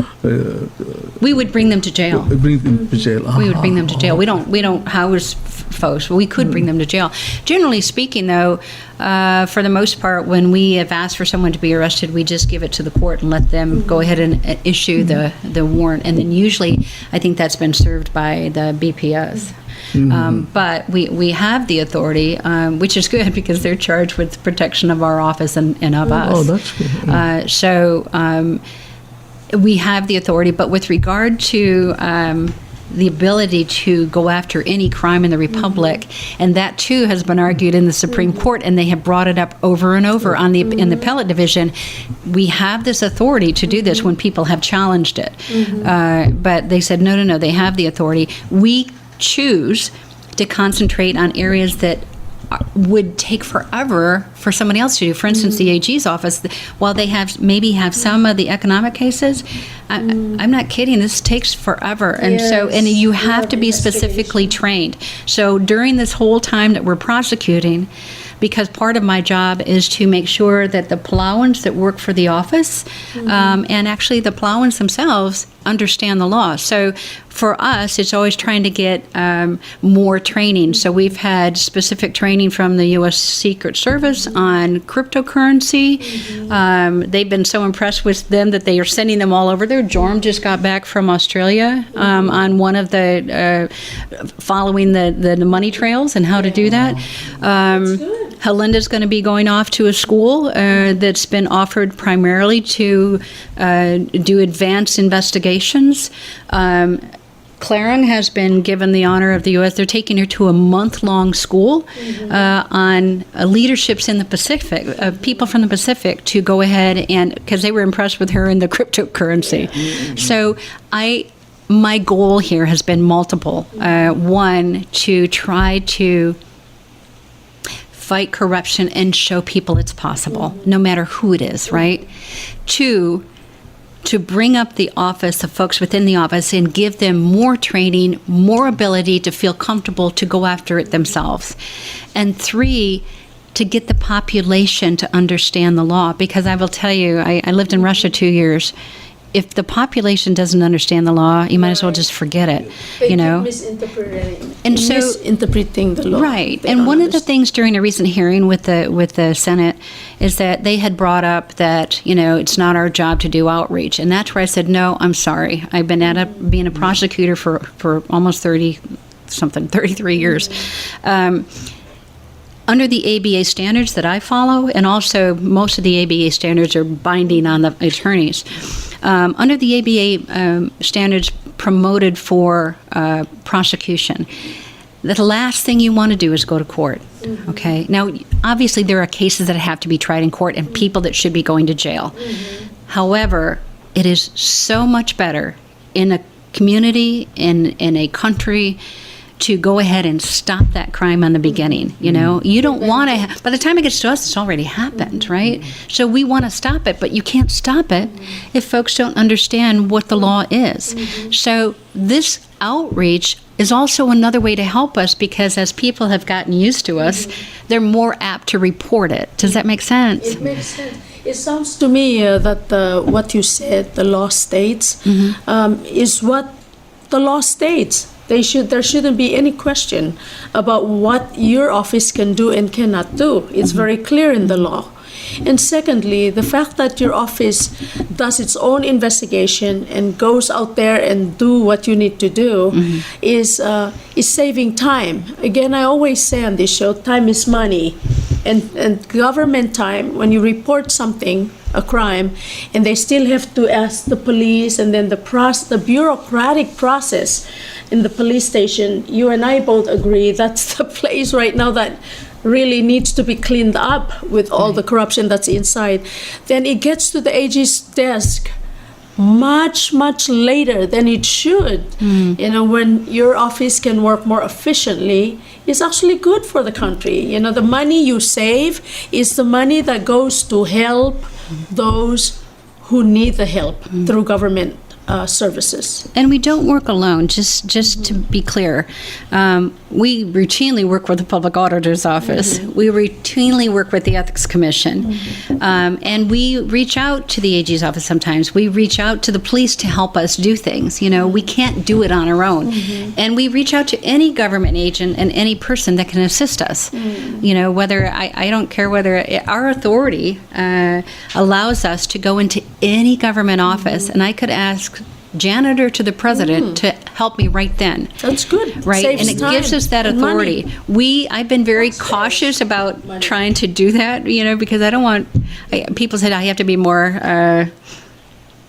We would bring them to jail. Bring them to jail. We would bring them to jail. We don't house folks, but we could bring them to jail. Generally speaking, though, for the most part, when we have asked for someone to be arrested, we just give it to the court and let them go ahead and issue the warrant. And then usually, I think that's been served by the BPS. But we have the authority, which is good because they're charged with protection of our office and of us. Oh, that's good. So we have the authority, but with regard to the ability to go after any crime in the Republic, and that too has been argued in the Supreme Court, and they have brought it up over and over in the appellate division. We have this authority to do this when people have challenged it. But they said, no, they have the authority. We choose to concentrate on areas that would take forever for somebody else to do. For instance, the AG's office, while they maybe have some of the economic cases, I'm not kidding, this takes forever. And and you have to be specifically trained. So during this whole time that we're prosecuting, because part of my job is to make sure that the Palauans that work for the office and actually the Palauans themselves understand the law. So for us, it's always trying to get more training. So we've had specific training from the U.S. Secret Service on cryptocurrency. They've been so impressed with them that they are sending them all over there. JORAM just got back from Australia on one of the following the money trails and how to do that. HELENDA's going to be going off to a school that's been offered primarily to do advanced investigations. KLERANG has been given the honor of the U.S. They're taking her to a month-long school on leaderships in the Pacific, people from the Pacific, to go ahead and, because they were impressed with her in the cryptocurrency. So my goal here has been multiple. One, to try to fight corruption and show people it's possible, no matter who it is, right? Two, to bring up the office, the folks within the office, and give them more training, more ability to feel comfortable to go after it themselves. And 3, to get the population to understand the law. Because I will tell you, I lived in Russia 2 years. If the population doesn't understand the law, you might as well just forget it. They you know, misinterpreting the law. Right. They And don't one of the understand. things during a recent hearing with the Senate is that they had brought up that, you know, it's not our job to do outreach. And that's where I said, no, I'm sorry. I've been being a prosecutor for almost 33 years. Under the ABA standards that I follow, and also most of the ABA standards are binding on the attorneys. Under the ABA standards promoted for prosecution, the last thing you want to do is go to court. Okay. Now, obviously, there are cases that have to be tried in court and people that should be going to jail. However, it is so much better in a community, in a country, to go ahead and stop that crime on the beginning. You know, you don't want to, by the time it gets to us, it's already happened, right? So we want to stop it, but you can't stop it if folks don't understand what the law is. So this outreach is also another way to help us, because as people have gotten used to us, they're more apt to report it. Does that make sense? It makes sense. It sounds to me that what you said, the law states, is what the law states. There shouldn't be any question about what your office can do and cannot do. It's very clear in the law. And secondly, the fact that your office does its own investigation and goes out there and do what you need to do is saving time. Again, I always say on this show, time is money. And government time, when you report something, a crime, and they still have to ask the police, and then the bureaucratic process in the police station, you and I both agree that's the place right now that really needs to be cleaned up with all the corruption that's inside. Then it gets to the AG's desk much, much later than it should. You know, when your office can work more efficiently, it's actually good for the country. You know, the money you save is the money that goes to help those who need the help through government services. And we don't work alone, just to be clear. We routinely work with the Public Auditor's Office. We routinely work with the Ethics Commission. And we reach out to the AG's office sometimes. We reach out to the police to help us do things. You know, we can't do it on our own. And we reach out to any government agent and any person that can assist us. You know, whether, I don't care whether our authority allows us to go into any government office, and I could ask janitor to the president to help me right then. That's good. Right, Saves and it time gives us that and authority. money. I've been very cautious about trying to do that, you know, because I don't want, people said I have to be more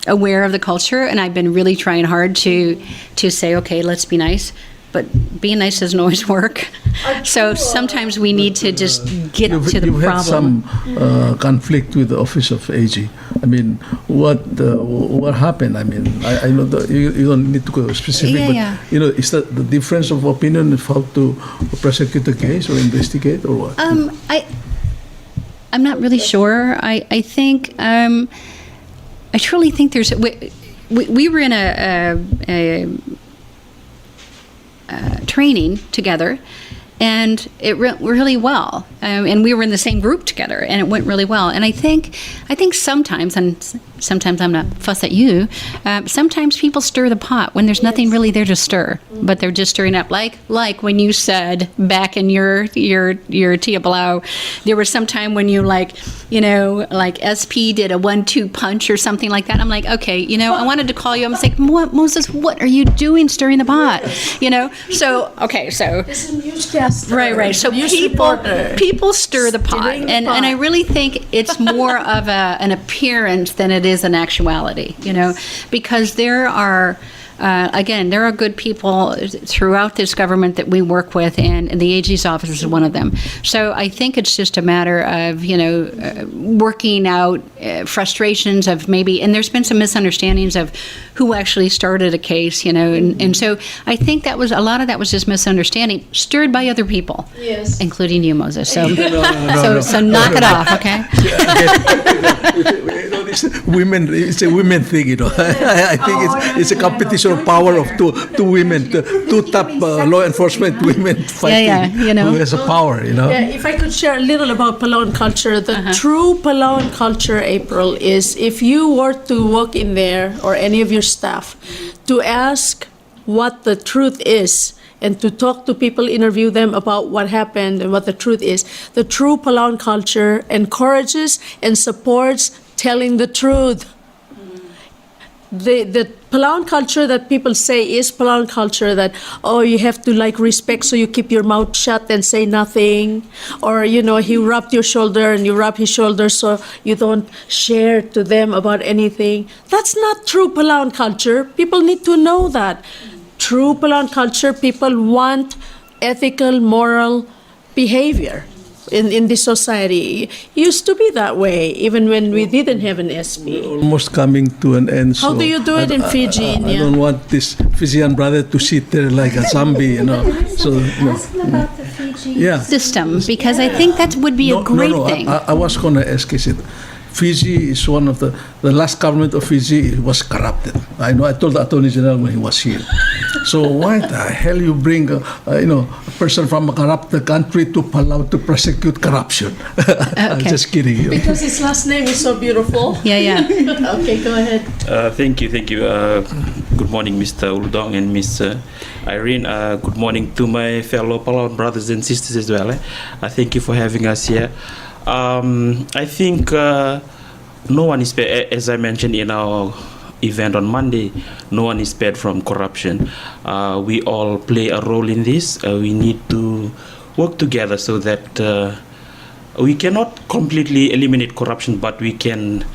aware of the culture, and I've been really trying hard to say, okay, let's be nice. But being nice doesn't always work. So sometimes we need to just get to the You've had problem. some conflict with the Office of AG. I mean, what happened? I mean, I know that you don't need to go specific, Yeah, but yeah. you know, is that the difference of opinion of how to prosecute the case or investigate or what? I'm not really sure. I think I truly think there's we were in a training together, and it went really well. And we were in the same group together, and it went really well. And I think sometimes, and sometimes I'm not fuss at you, sometimes people stir the pot when there's nothing really there to stir, but they're just stirring up. Like when you said back in your Tia Blau, there was some time when you like SP did a 1-2 punch or something like that. I'm like, okay, you know, I wanted to call you. I'm like, what, Moses, what are you doing stirring the pot? You know, so, okay, so. It's a newscaster. Right. So people stir the pot, and I really think it's more of an appearance than it is an actuality. You know, because there are. Again, there are good people throughout this government that we work with, and the AG's office is one of them. So I think it's just a matter of, you know, working out frustrations of maybe, and there's been some misunderstandings of who actually started a case, you know, and so I think that was, a lot of that was just misunderstanding stirred by other people, Yes. including you, Moses. So, No. so knock it off, okay? this women, it's a women thing, you know. I think it's a competition of power of two women, two top law enforcement women fighting you know. who has a power, you know. Yeah, if I could share a little about Palawan culture, the true Palawan culture, April, is if you were to walk in there or any of your staff to ask what the truth is and to talk to people, interview them about what happened and what the truth is. The true Palawan culture encourages and supports telling the truth. The Palawan culture that people say is Palawan culture that, oh, you have to like respect so you keep your mouth shut and say nothing. Or, you know, he rubbed your shoulder and you rub his shoulder so you don't share to them about anything. That's not true Palawan culture. People need to know that. True Palawan culture, people want ethical, moral behavior in this society. It used to be that way, even when we didn't have an SP. Almost coming to an end. How do you do it in Fiji? I don't want this Fijian brother to sit there like a zombie, you know. So, Ask them about the Fiji Yeah. system, because I think that would be a great thing. I was going to ask, is it Fiji is one of the last government of Fiji was corrupted. I know. I told the Attorney General when he was here. So why the hell you bring a person from a corrupt country to Palau to prosecute corruption? I'm just kidding you. Because his last name is so beautiful. Yeah. Okay, go ahead. Thank you. Good morning, Mr. ULUDONG and Miss Irene. Good morning to my fellow Palawan brothers and sisters as well. Thank you for having us here. I think no one is spared, as I mentioned in our event on Monday, no one is spared from corruption. We all play a role in this. We need to work together so that we cannot completely eliminate corruption, but we can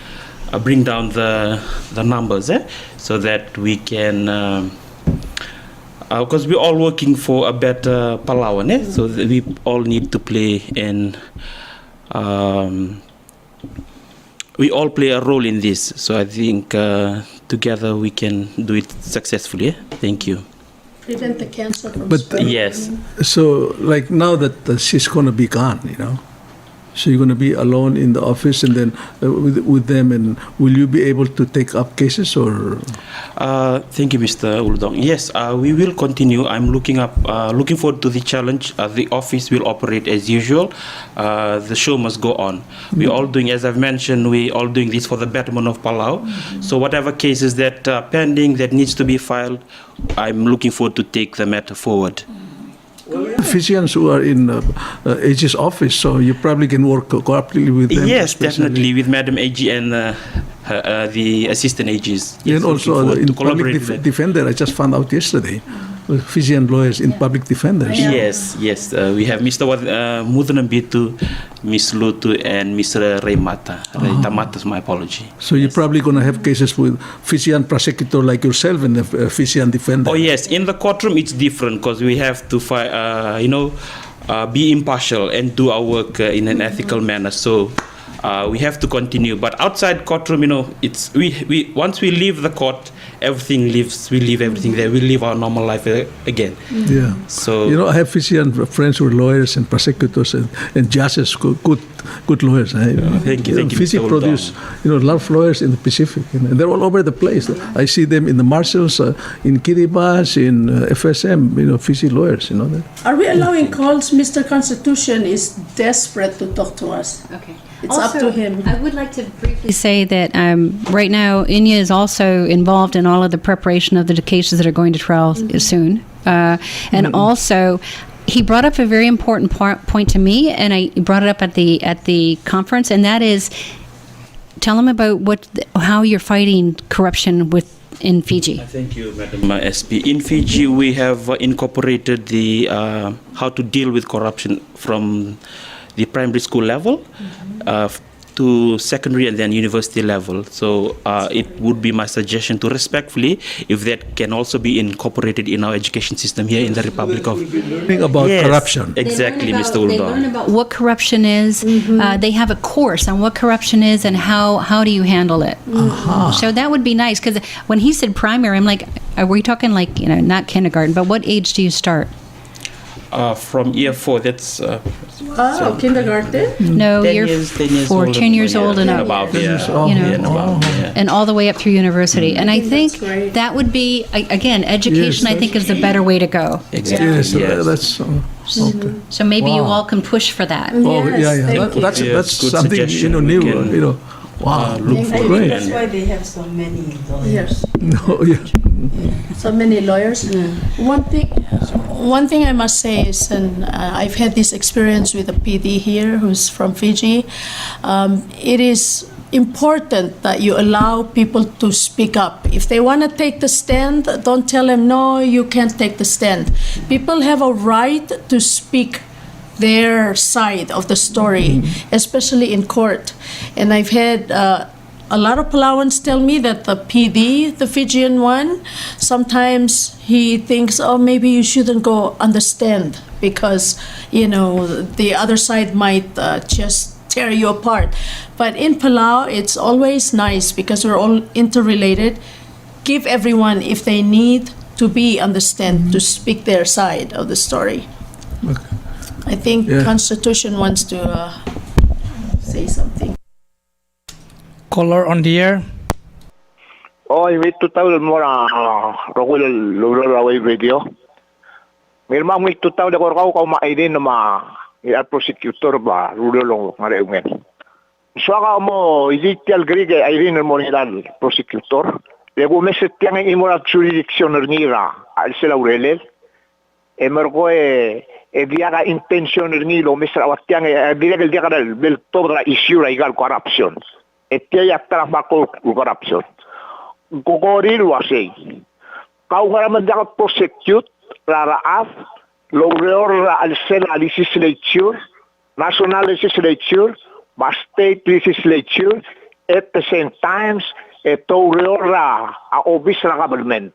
bring down the numbers, so that we can, because we're all working for a better Palawan, so we all need to play in. We all play a role in this, so I think together we can do it successfully. Thank you. Prevent the cancer from But spreading. Yes. So, like now that she's going to be gone, you know, so you're going to be alone in the office, and then with them, and will you be able to take up cases or? Thank you, Mr. ULUDONG. Yes, we will continue. I'm looking forward to the challenge. The office will operate as usual. The show must go on. We're all doing, as I've mentioned, we're all doing this for the betterment of Palau. So whatever cases that are pending, that needs to be filed, I'm looking forward to take the matter forward. Fijians who are in AG's office, so you probably can work cooperatively with them. Yes, especially. definitely, with Madam AG and the assistant AGs. Yes, And also looking forward in to public collaborate with them. defender, I just found out yesterday, Fijian lawyers in public defenders. Yes. We have Mr. Mudunambitu, Miss Lutu, and Mr. Raymata. Tamatas, my apology. So you're probably going to have cases with Fijian prosecutor like yourself and a Fijian defender. Oh yes, in the courtroom it's different because we have to be impartial and do our work in an ethical manner. So we have to continue. But outside courtroom, it's we once we leave the court, everything leaves. We leave everything there. We live our normal life again. Yeah. So I have Fijian friends who are lawyers and prosecutors and judges, good lawyers. Thank you, Fiji Mr. produce a lot of lawyers in the Pacific, and they're all over the place. I see them in the marshals, in Kiribati, in FSM. Fiji lawyers. That. Are we allowing calls? Mr. Constitution is desperate to talk to us. Okay. It's up to him. I would like to briefly say that right now, INIA is also involved in all of the preparation of the cases that are going to trial soon. And also, he brought up a very important point to me, and I brought it up at the conference, and that is, tell him about how you're fighting corruption in Fiji. Thank you, Madam SP. In Fiji, we have incorporated the how to deal with corruption from the primary school level to secondary and then university level. So it would be my suggestion to respectfully, if that can also be incorporated in our education system here in the Republic of... Learning about Yes, corruption. Exactly, Mr. They learn ULUDONG. about what corruption is. They have a course on what corruption is and how do you handle it. So that would be nice, because when he said primary, I'm like, are we talking like, not kindergarten, but what age do you start? from year 4. That's Kindergarten? No, 10 you're years, 10 years for old 10 years old and up. above. years Yeah, old. You know, and above. Yeah. and all the way up through university. And I think that's great. that would be, again, education, I think, is the better way to go. Exactly. Yes, Yes. that's okay. So maybe you Wow. all can push for that. Oh, Yes, yeah, yeah. thank you. That's Yes, good something suggestion. new. We can, Wow, look I for think great. that's why they have so many lawyers. Yes. No, yeah. So many lawyers. One thing I must say is, and I've had this experience with a PD here who's from Fiji. It is important that you allow people to speak up. If they want to take the stand, don't tell them, no, you can't take the stand. People have a right to speak their side of the story, especially in court. And I've had a lot of Palauans tell me that the PD, the Fijian one, sometimes he thinks, oh, maybe you shouldn't go on the stand because, the other side might just tear you apart. But in Palau, it's always nice because we're all interrelated. Give everyone, if they need to be on the stand, to speak their side of the story. Okay. I think Yeah. Constitution wants to say something. Caller on the air. Oi, itu tahu mora rogol lolo away radio. Mirma mo itu tahu dekor kau mainin nama ya prosecutor ba rulolong ngareungen. So mo itial grige IRENE mo nilal prosecutor. Lego meset tiang imora jurisdiction ngira al sela urelel. Emergo diaga intention nilo mesra watiang diaga diaga bel toda issue igal corruption. Etia ya trabako corruption. Gogoril wasay. Kau ngaraman dapat prosecute raraaf lower al sena legislature, national legislature, but state legislature at the same times a office government.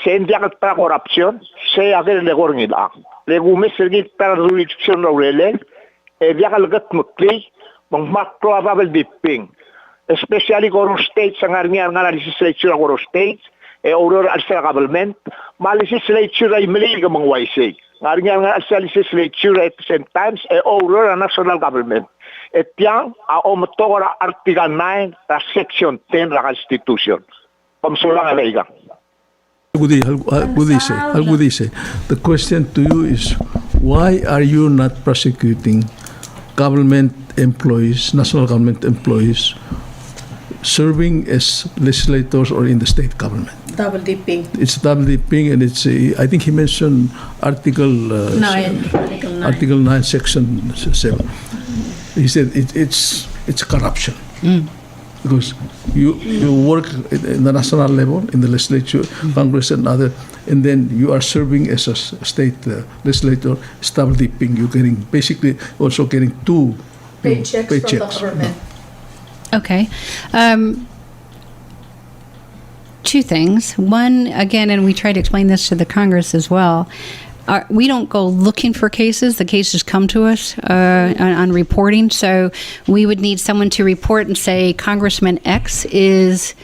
Sen dapat para corruption, saya akan legor ngila. Legu mesegit para jurisdiction lorele, dia kalgat mukli macro probable dipping. Especially kung states ang arnian nga legislature kung states, aurora al government, ma legislature ay mali ka mga waisig. Arnian nga al legislature at the same times, aurora national government. At yang, matokora Article 9, Section 10 la Constitution. Pamsulang alayga. Algudice. The question to you is, why are you not prosecuting government employees, national government employees, serving as legislators or in the state government? Double dipping. It's double dipping, and it's I think he mentioned Article 9. Article 9, Section 7. He said it's corruption. Because you work in the national level, in the legislature, Congress and other, and then you are serving as a state legislator, it's double dipping. You're basically also getting two Paychecks from the government. Okay. Two things. One, again, and we try to explain this to the Congress as well, we don't go looking for cases. The cases come to us on reporting. So we would need someone to report and say, Congressman X has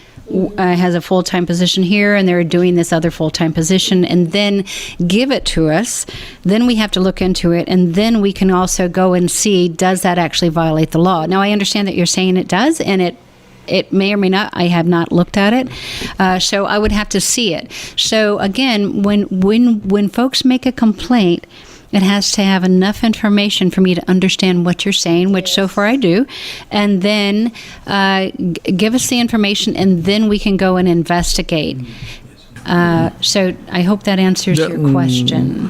a full-time position here and they're doing this other full-time position, and then give it to us. Then we have to look into it, and then we can also go and see, does that actually violate the law? Now, I understand that you're saying it does, and it may or may not. I have not looked at it, so I would have to see it. So again, when folks make a complaint, it has to have enough information for me to understand what you're saying, which so far I do, and then give us the information, and then we can go and investigate. So I hope that answers your question.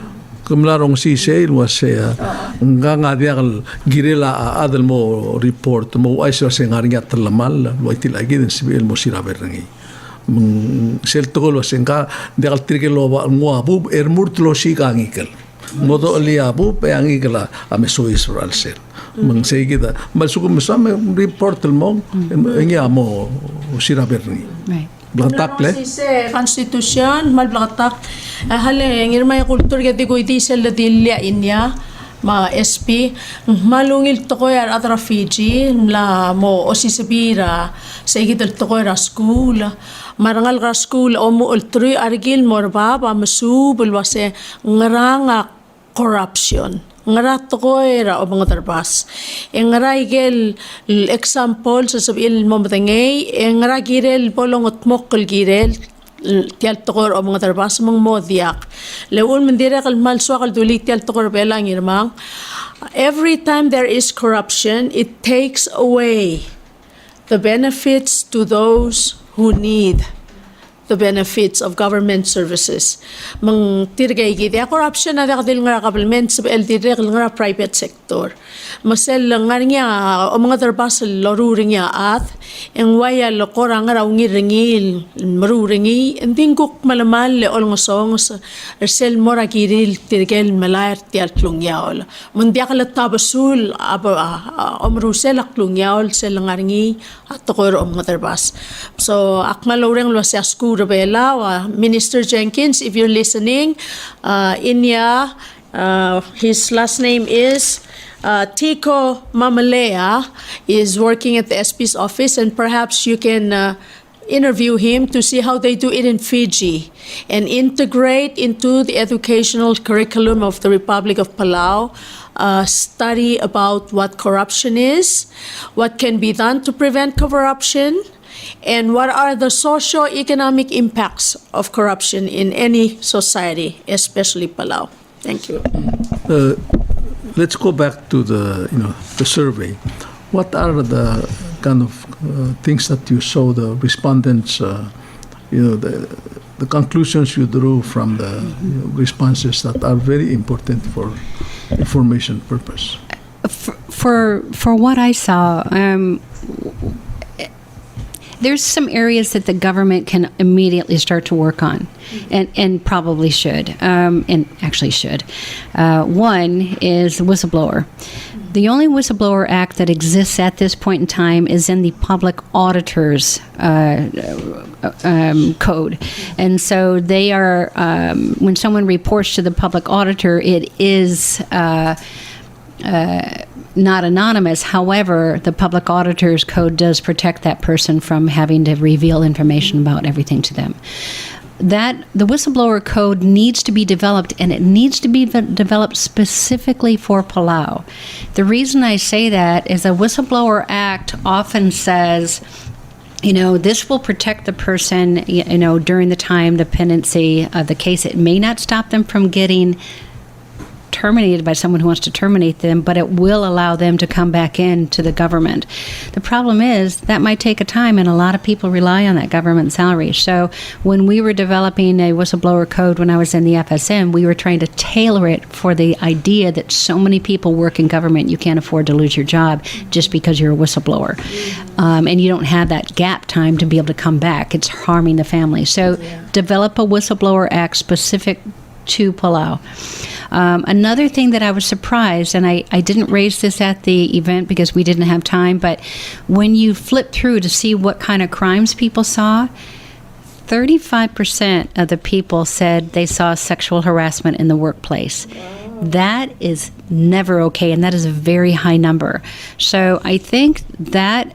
Kumlarong si Sale was nga diakal girila adal mo report mo ay sa ngaringa talamal waitil agi den sibil mo siraberangi sel togol was nga diakal trigelo mo abu ermurtlo si kangikel modo ali abu pe angikela ameso Israel sel mang segida malsukum sama report mo nga mo siraberangi Right. Blatakle. Constitution, malblatak. Hale, ngirmay kultur gati ko iti sel dilya inya, ma SP, malungil to ko yar atra Fiji, la mo osisabira, sa ikital to ko yar school, marangal ra school omu ultri argil morbab amasubul wase ngaranga corruption ngara tokoira o mga tarbas ngara igel example sa sabil mo matangay ngara girel bolong utmokol girel tial tokor o mga tarbas mong modiak leun mendira kalmal so kal dulik tial tokor belang irmang. Every time there is corruption, it takes away the benefits to those who need the benefits of government services. Mang tirgay gidi corruption na dakdil nga government sa LDR nga private sector. Masel nga niya o mga tarbas loruring niya at ang waya lokora nga raw ngiringil maruringi ending kuk malamal le ol nga songs sel mora giril tirgel malayar tial klungyaol. Mundia kalat tabasul omrusel klungyaol sel ngaringi at tokor o mga tarbas. So akmaloreng lo sa school Rebela, Minister Jenkins, if you're listening, INIA, his last name is TIKOMAIMALEYA, is working at the SP's office, and perhaps you can interview him to see how they do it in Fiji and integrate into the educational curriculum of the Republic of Palau. Study about what corruption is, what can be done to prevent corruption, and what are the socio-economic impacts of corruption in any society, especially Palau. Thank you. Let's go back to the survey. What are the kind of things that you saw the respondents, the conclusions you drew from the responses that are very important for information purpose? For what I saw, there's some areas that the government can immediately start to work on, and probably should, and actually should. One is the whistleblower. The only whistleblower act that exists at this point in time is in the public auditor's code. And so they are, when someone reports to the public auditor, it is not anonymous. However, the public auditor's code does protect that person from having to reveal information about everything to them. That the whistleblower code needs to be developed, and it needs to be developed specifically for Palau. The reason I say that is the Whistleblower Act often says, this will protect the person, during the time, the pendency of the case. It may not stop them from getting terminated by someone who wants to terminate them, but it will allow them to come back into the government. The problem is that might take a time, and a lot of people rely on that government salary. So when we were developing a whistleblower code when I was in the FSM, we were trying to tailor it for the idea that so many people work in government, you can't afford to lose your job just because you're a whistleblower. And you don't have that gap time to be able to come back. It's harming the family. So develop a whistleblower act specific to Palau. Another thing that I was surprised, and I didn't raise this at the event because we didn't have time, but when you flip through to see what kind of crimes people saw, 35% of the people said they saw sexual harassment in the workplace. Wow. That is never okay, and that is a very high number. So I think that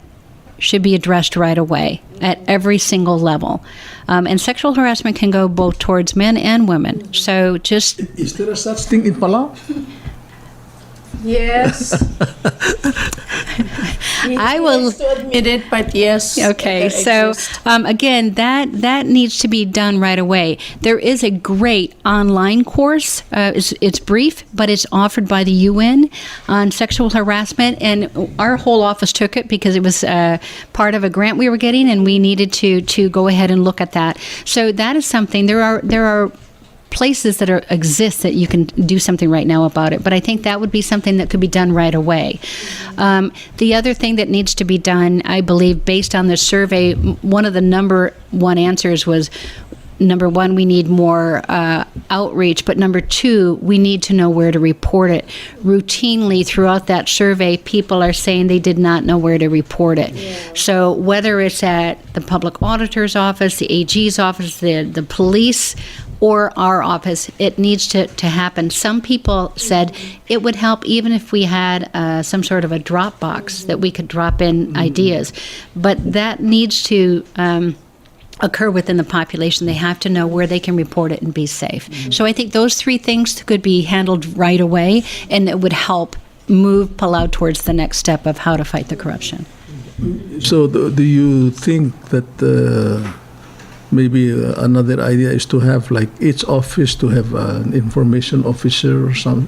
should be addressed right away at every single level. And sexual harassment can go both towards men and women. So just... Is there a such thing in Palau? Yes. I will to admit it, but yes. Okay, so again, that needs to be done right away. There is a great online course. It's brief, but it's offered by the UN on sexual harassment, and our whole office took it because it was part of a grant we were getting, and we needed to go ahead and look at that. So that is something. There are places that exist that you can do something right now about it. But I think that would be something that could be done right away. The other thing that needs to be done, I believe, based on the survey, one of the number one answers was, number one, we need more outreach, but number two, we need to know where to report it. Routinely throughout that survey, people are saying they did not know where to report it. Yeah. So whether it's at the public auditor's office, the AG's office, the police, or our office, it needs to happen. Some people said it would help even if we had some sort of a drop box that we could drop in ideas. But that needs to occur within the population, they have to know where they can report it and be safe. So I think those three things could be handled right away, and it would help move Palau towards the next step of how to fight the corruption. So do you think that maybe another idea is to have like each office to have an information officer or some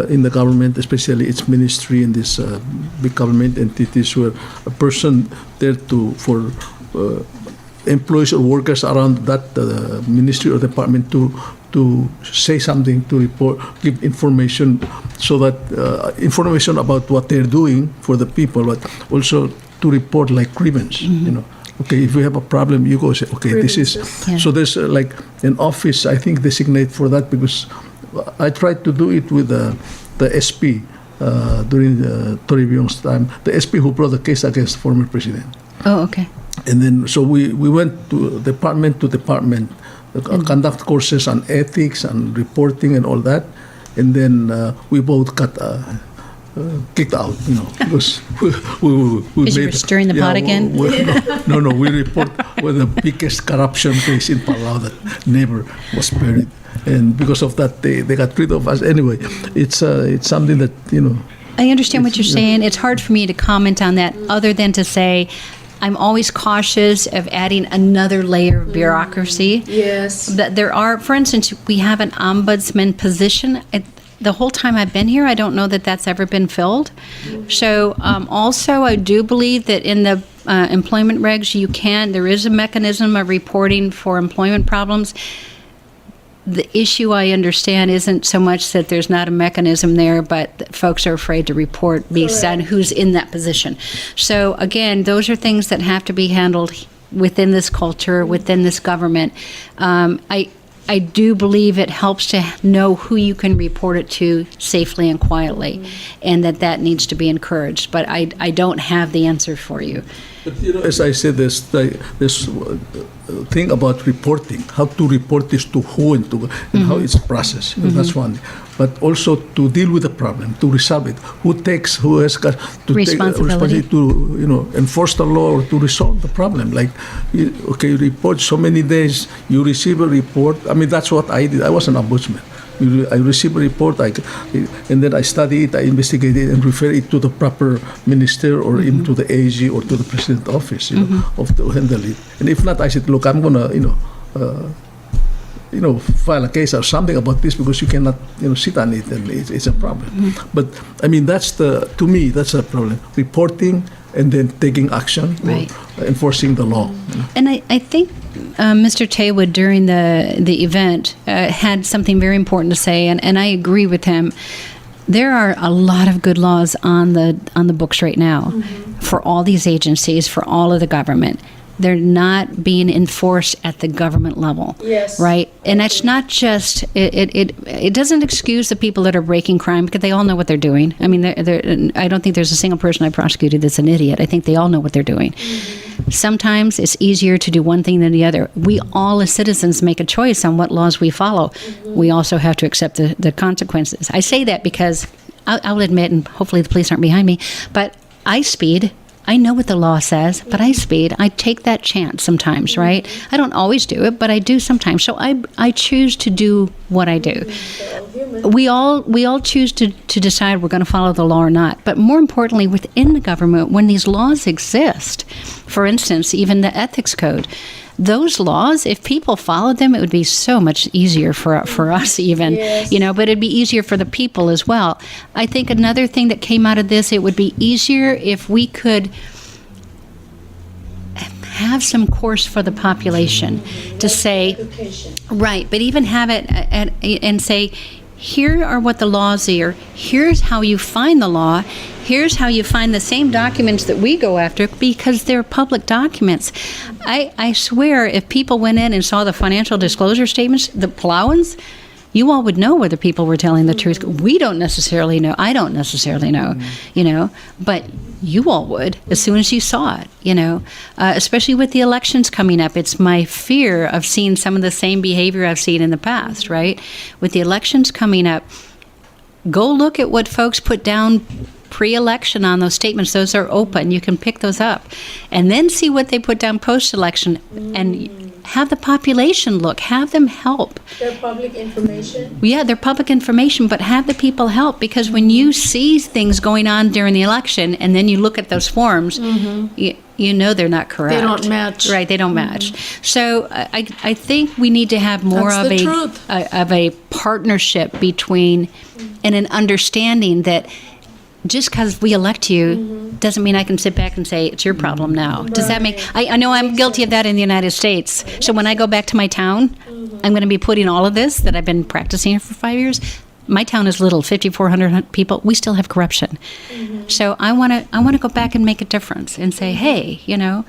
in the government, especially its ministry and these big government entities, where a person there for employees or workers around that ministry or department to say something, to report, give information, so that information about what they're doing for the people, but also to report like grievance, you know. Okay, if we have a problem, you go say, okay, this is... Yeah. So there's like an office, I think, designate for that, because I tried to do it with the SP during Toribion's time, the SP who brought the case against former president. Oh, okay. And then, so we went to department, conduct courses on ethics and reporting and all that. And then we both got kicked out, you know, because we Because you were stirring the pot again? No, we report with the biggest corruption case in Palau that never was buried. And because of that, they got rid of us. Anyway, it's something that, you know. I understand what you're saying. It's hard for me to comment on that other than to say I'm always cautious of adding another layer of bureaucracy. Yes. That there are, for instance, we have an ombudsman position. The whole time I've been here, I don't know that that's ever been filled. So also, I do believe that in the employment regs, there is a mechanism of reporting for employment problems. The issue I understand isn't so much that there's not a mechanism there, but that folks are afraid to report based on who's in that position. So again, those are things that have to be handled within this culture, within this government. I do believe it helps to know who you can report it to safely and quietly, and that needs to be encouraged. But I don't have the answer for you. But, you know, as I said, this thing about reporting, how to report this to who and how it's processed. You know, that's one. But also to deal with the problem, to resolve it. Who has got to take responsibility to, you know, enforce the law or to resolve the problem? Like, you report so many days, you receive a report. I mean, that's what I did. I was an ombudsman. I receive a report, and then I study it, I investigate it, and refer it to the proper minister or even to the AG or to the president's office, you know, to handle it. And if not, I said, look, I'm gonna, file a case or something about this, because you cannot, sit on it, and it's a problem. But I mean, to me, that's a problem. Reporting and then taking action, right, or enforcing the law. You know? And I think Mr. Taywood during the event had something very important to say, and I agree with him. There are a lot of good laws on the books right now for all these agencies, for all of the government. They're not being enforced at the government level, yes, right? And that's not just it doesn't excuse the people that are breaking crime, because they all know what they're doing. I mean, I don't think there's a single person I prosecuted that's an idiot. I think they all know what they're doing. Sometimes it's easier to do one thing than the other. We all as citizens make a choice on what laws we follow. We also have to accept the consequences. I say that because I'll admit, and hopefully the police aren't behind me, but I speed. I know what the law says, but I speed. I take that chance sometimes, right? I don't always do it, but I do sometimes. So I choose to do what I do. We all choose to decide we're going to follow the law or not. But more importantly, within the government, when these laws exist, for instance, even the ethics code, those laws, if people followed them, it would be so much easier for us even, yes, but it'd be easier for the people as well. I think another thing that came out of this, it would be easier if we could have some course for the population to say, right, but even have it and say, here are what the laws are. Here's how you find the law. Here's how you find the same documents that we go after, because they're public documents. I swear, if people went in and saw the financial disclosure statements, the Palauans, you all would know whether people were telling the truth. We don't necessarily know. I don't necessarily know, but you all would as soon as you saw it, especially with the elections coming up. It's my fear of seeing some of the same behavior I've seen in the past, right? With the elections coming up, go look at what folks put down pre-election on those statements. Those are open. You can pick those up. And then see what they put down post-election and have the population look. Have them help. Their public information. Yeah, they're public information, but have the people help, because when you see things going on during the election and then you look at those forms, you know they're not correct. They don't match. Right, they don't match. So I think we need to have more That's of the a truth. of a partnership between and an understanding that just because we elect you doesn't mean I can sit back and say it's your problem now. Does that make? I know I'm guilty of that in the United States. So when I go back to my town, I'm going to be putting all of this that I've been practicing for 5 years. My town is little, 5,400 people. We still have corruption. So I want to go back and make a difference and say, hey, you know.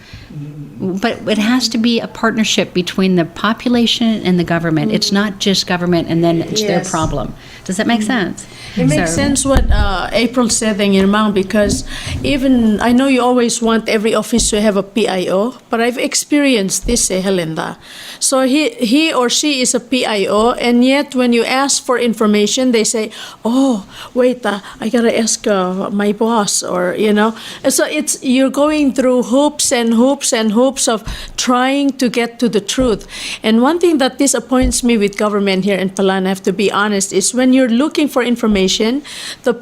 But it has to be a partnership between the population and the government. It's not just government and then it's their Yes. problem. Does that make sense? It makes So- sense what April said, NGIRMANG, because even, I know you always want every office to have a PIO, but I've experienced this, Helenda. So he or she is a PIO, and yet when you ask for information, they say, oh, wait, I gotta ask my boss, or, you know. And so you're going through hoops and hoops and hoops of trying to get to the truth. And one thing that disappoints me with government here in Palan, I have to be honest, is when you're looking for information, the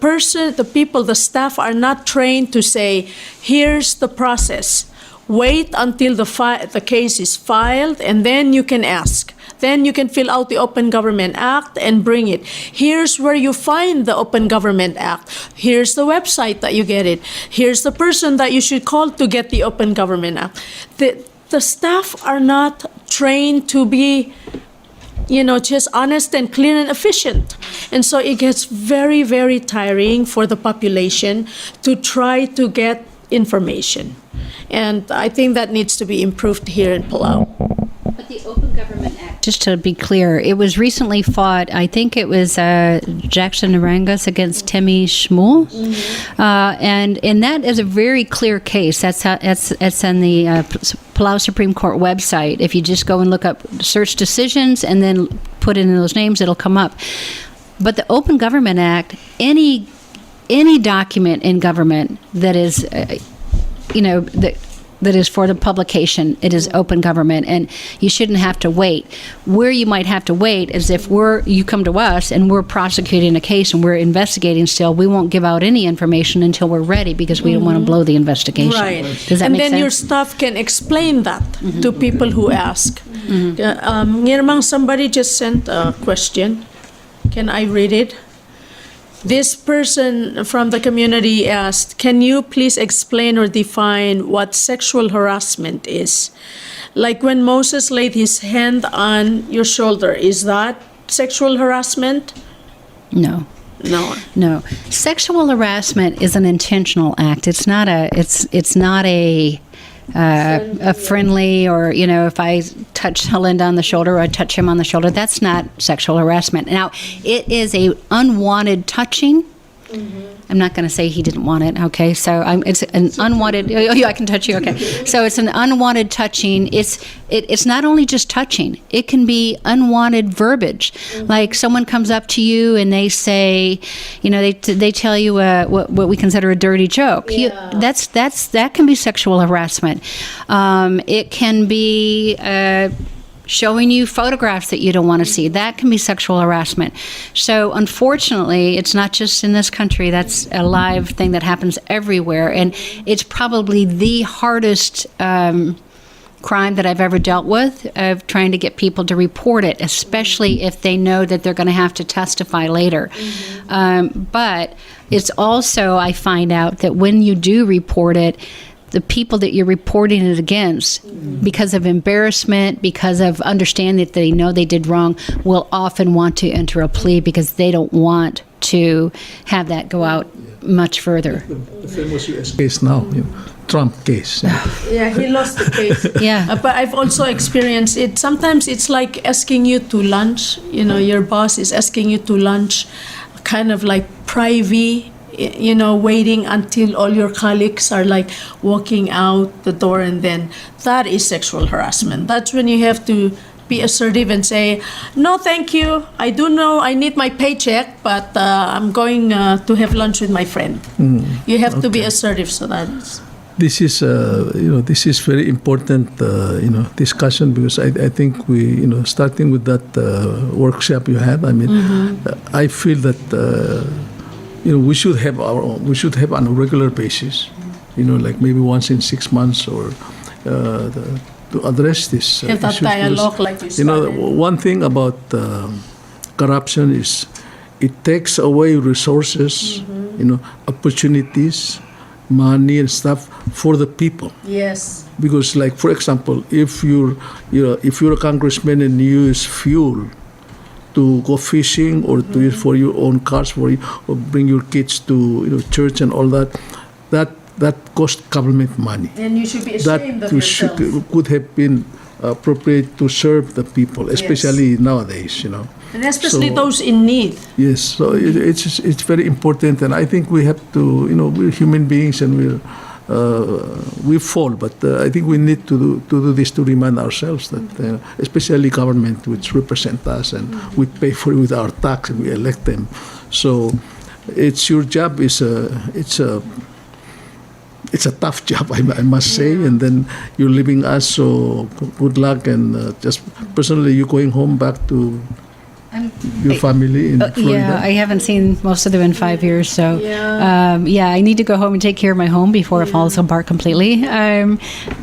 people, the staff are not trained to say, here's the process. Wait until the case is filed, and then you can ask. Then you can fill out the Open Government Act and bring it. Here's where you find the Open Government Act. Here's the website that you get it. Here's the person that you should call to get the Open Government Act. The staff are not trained to be, you know, just honest and clear and efficient. And so it gets very, very tiring for the population to try to get information. And I think that needs to be improved here in Palau. But the Open Government Act, just to be clear, it was recently fought. I think it was Jackson Narangas against Temi Shmuel, and that is a very clear case. That's on the Palau Supreme Court website. If you just go and look up search decisions and then put in those names, it'll come up. But the Open Government Act, any document in government that is, that is for the publication, it is open government, and you shouldn't have to wait. Where you might have to wait is if you come to us and we're prosecuting a case and we're investigating still, we won't give out any information until we're ready because we don't want to blow the investigation. Right. Does that and make then sense? your staff can explain that to people who ask. NGIRMANG, somebody just sent a question. Can I read it? This person from the community asked, can you please explain or define what sexual harassment is? Like when Moses laid his hand on your shoulder, is that sexual harassment? No. No. Sexual harassment is an intentional act. It's not a friendly, or, you know, if I touch Helenda on the shoulder or I touch him on the shoulder, that's not sexual harassment. Now, it is a unwanted touching. I'm not going to say he didn't want it, okay? So it's an unwanted, I can touch you, okay. So it's an unwanted touching. It's not only just touching. It can be unwanted verbiage. Like someone comes up to you and they say, you know, they tell you what we consider a dirty joke. Yeah. That can be sexual harassment. It can be showing you photographs that you don't want to see. That can be sexual harassment. So unfortunately, it's not just in this country. That's a live thing that happens everywhere. And it's probably the hardest crime that I've ever dealt with, of trying to get people to report it, especially if they know that they're going to have to testify later. But it's also, I find out that when you do report it, the people that you're reporting it against, because of embarrassment, because of understanding that they know they did wrong, will often want to enter a plea because they don't want to have that go out much further. The famous US case now, Trump case. Yeah, he lost the case. Yeah. But I've also experienced it. Sometimes it's like asking you to lunch. You know, your boss is asking you to lunch, kind of like private, you know, waiting until all your colleagues are like walking out the door, and then that is sexual harassment. That's when you have to be assertive and say, no, thank you. I do know I need my paycheck, but I'm going to have lunch with my friend. You have to be assertive. So that's. This is, this is very important, discussion, because I think we, starting with that workshop you had. I mean, I feel that we should have on a regular basis, like maybe once in 6 months or to address this. Have that issues. dialogue like you started. One thing about corruption is it takes away resources, opportunities, money and stuff for the people. Yes. Because, like, for example, if you're a congressman and you use fuel to go fishing or to use for your own cars, or bring your kids to church and all that, that cost government money. And you should be ashamed of yourself. Could have been appropriate to serve the people, especially nowadays. And especially those in need. Yes, so it's very important, and I think we have to, we're human beings and we fall, but I think we need to do this to remind ourselves that, especially government, which represent us, and we pay for it with our tax and we elect them. So it's your job. It's a tough job, I must say, and then you're leaving us. So good luck, and just personally, you're going home back to your family in Florida? Yeah, I haven't seen most of them in 5 years, so Yeah. I need to go home and take care of my home before it falls apart completely.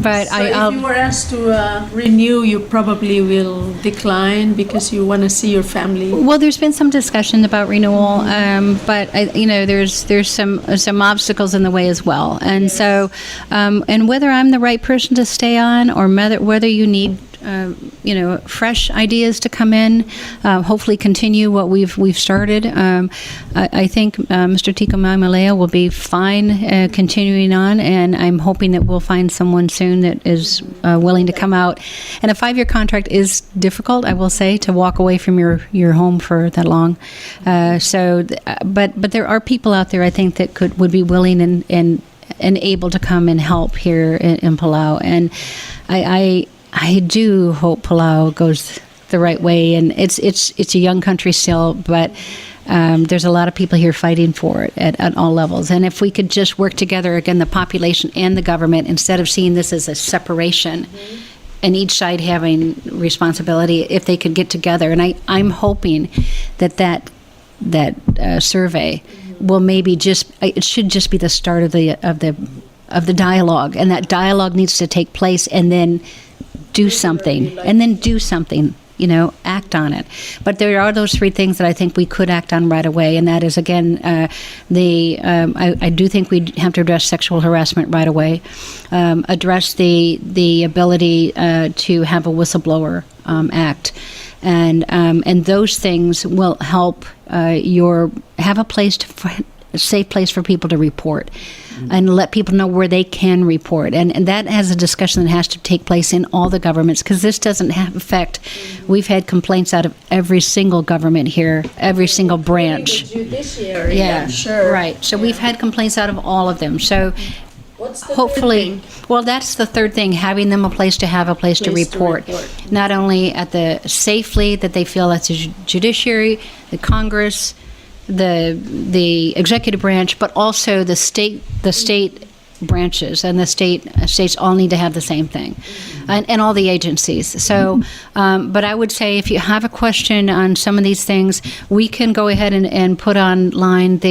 But So if you were asked to renew, you probably will decline because you want to see your family. Well, there's been some discussion about renewal, but there's some obstacles in the way as well, and so and whether I'm the right person to stay on, or whether you need fresh ideas to come in, hopefully continue what we've started. I think Mr. TIKOMAIMALEYA will be fine continuing on, and I'm hoping that we'll find someone soon that is willing to come out. And a 5-year contract is difficult, I will say, to walk away from your home for that long. But there are people out there, I think, that would be willing and able to come and help here in Palau, and I do hope Palau goes the right way, and it's a young country still, but there's a lot of people here fighting for it at all levels. And if we could just work together, again, the population and the government, instead of seeing this as a separation, and each side having responsibility, if they could get together, and I'm hoping that survey will maybe it should just be the start of the dialogue, and that dialogue needs to take place, and then do something, act on it. But there are those 3 things that I think we could act on right away, and that is, again, I do think we have to address sexual harassment right away, address the ability to have a whistleblower act, and those things will help have a safe place for people to report, and let people know where they can report. And that has a discussion that has to take place in all the governments, because this doesn't have effect. We've had complaints out of every single government here, every single branch. The judiciary, Yeah, sure. right. So we've had complaints out of all of them. So What's the hopefully, well, that's the third thing, having them a place to report. Not only at the safely that they feel at the judiciary, the Congress, the executive branch, but also the state branches, and the states all need to have the same thing, and all the agencies. So, but I would say if you have a question on some of these things, we can go ahead and put online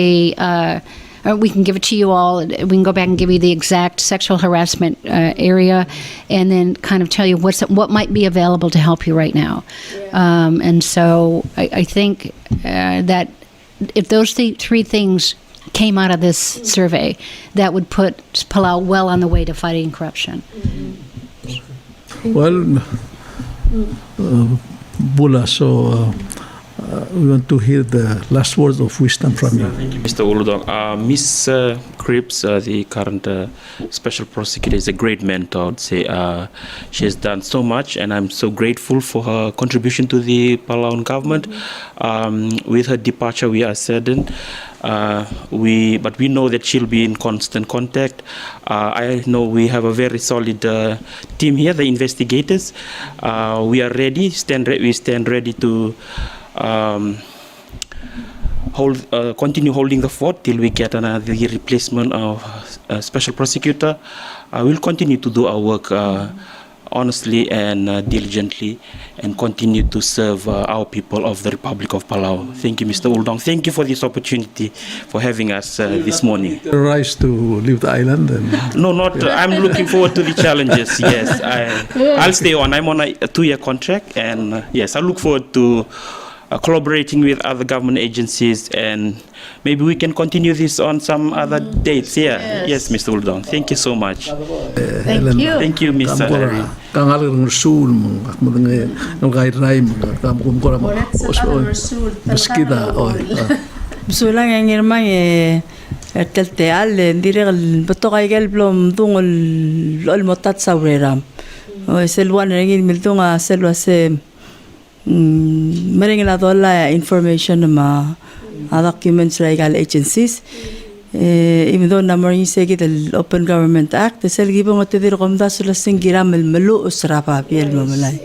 we can give it to you all. We can go back and give you the exact sexual harassment area, and then kind of tell you what might be available to help you right now. And so I think that if those 3 things came out of this survey, that would put Palau well on the way to fighting corruption. Well, Bula, so we want to hear the last words of wisdom from you. Thank you, Mr. ULUDONG. Miss Cripps, the current special prosecutor, is a great mentor. I would say she has done so much, and I'm so grateful for her contribution to the Palauan government. With her departure, we are saddened. But we know that she'll be in constant contact. I know we have a very solid team here, the investigators. We are ready. We stand ready to continue holding the fort till we get another replacement of a special prosecutor. We'll continue to do our work honestly and diligently, and continue to serve our people of the Republic of Palau. Thank you, Mr. ULUDONG. Thank you for this opportunity, for having us this morning. Rise to leave the island and No, not. I'm looking forward to the challenges. Yes, I'll stay on. I'm on a 2-year contract, and yes, I look forward to collaborating with other government agencies, and maybe we can continue this on some other dates. Yeah. Yes, Mr. ULUDONG. Thank you so much. Thank you. Thank you, Mr. Irene. kangalir ng Rasul mga ng IRENE mga kamkum ko na meskita Sulang yang irmang telte ndire beto kaigal blom tungol lol motat saureram. Selwan ngin miltunga selwa se mereng la dola information ma documents legal agencies. Even though namorin say the Open Government Act, the selgi bang ati dir komda sula singgiram melu usra pa piel mamalay.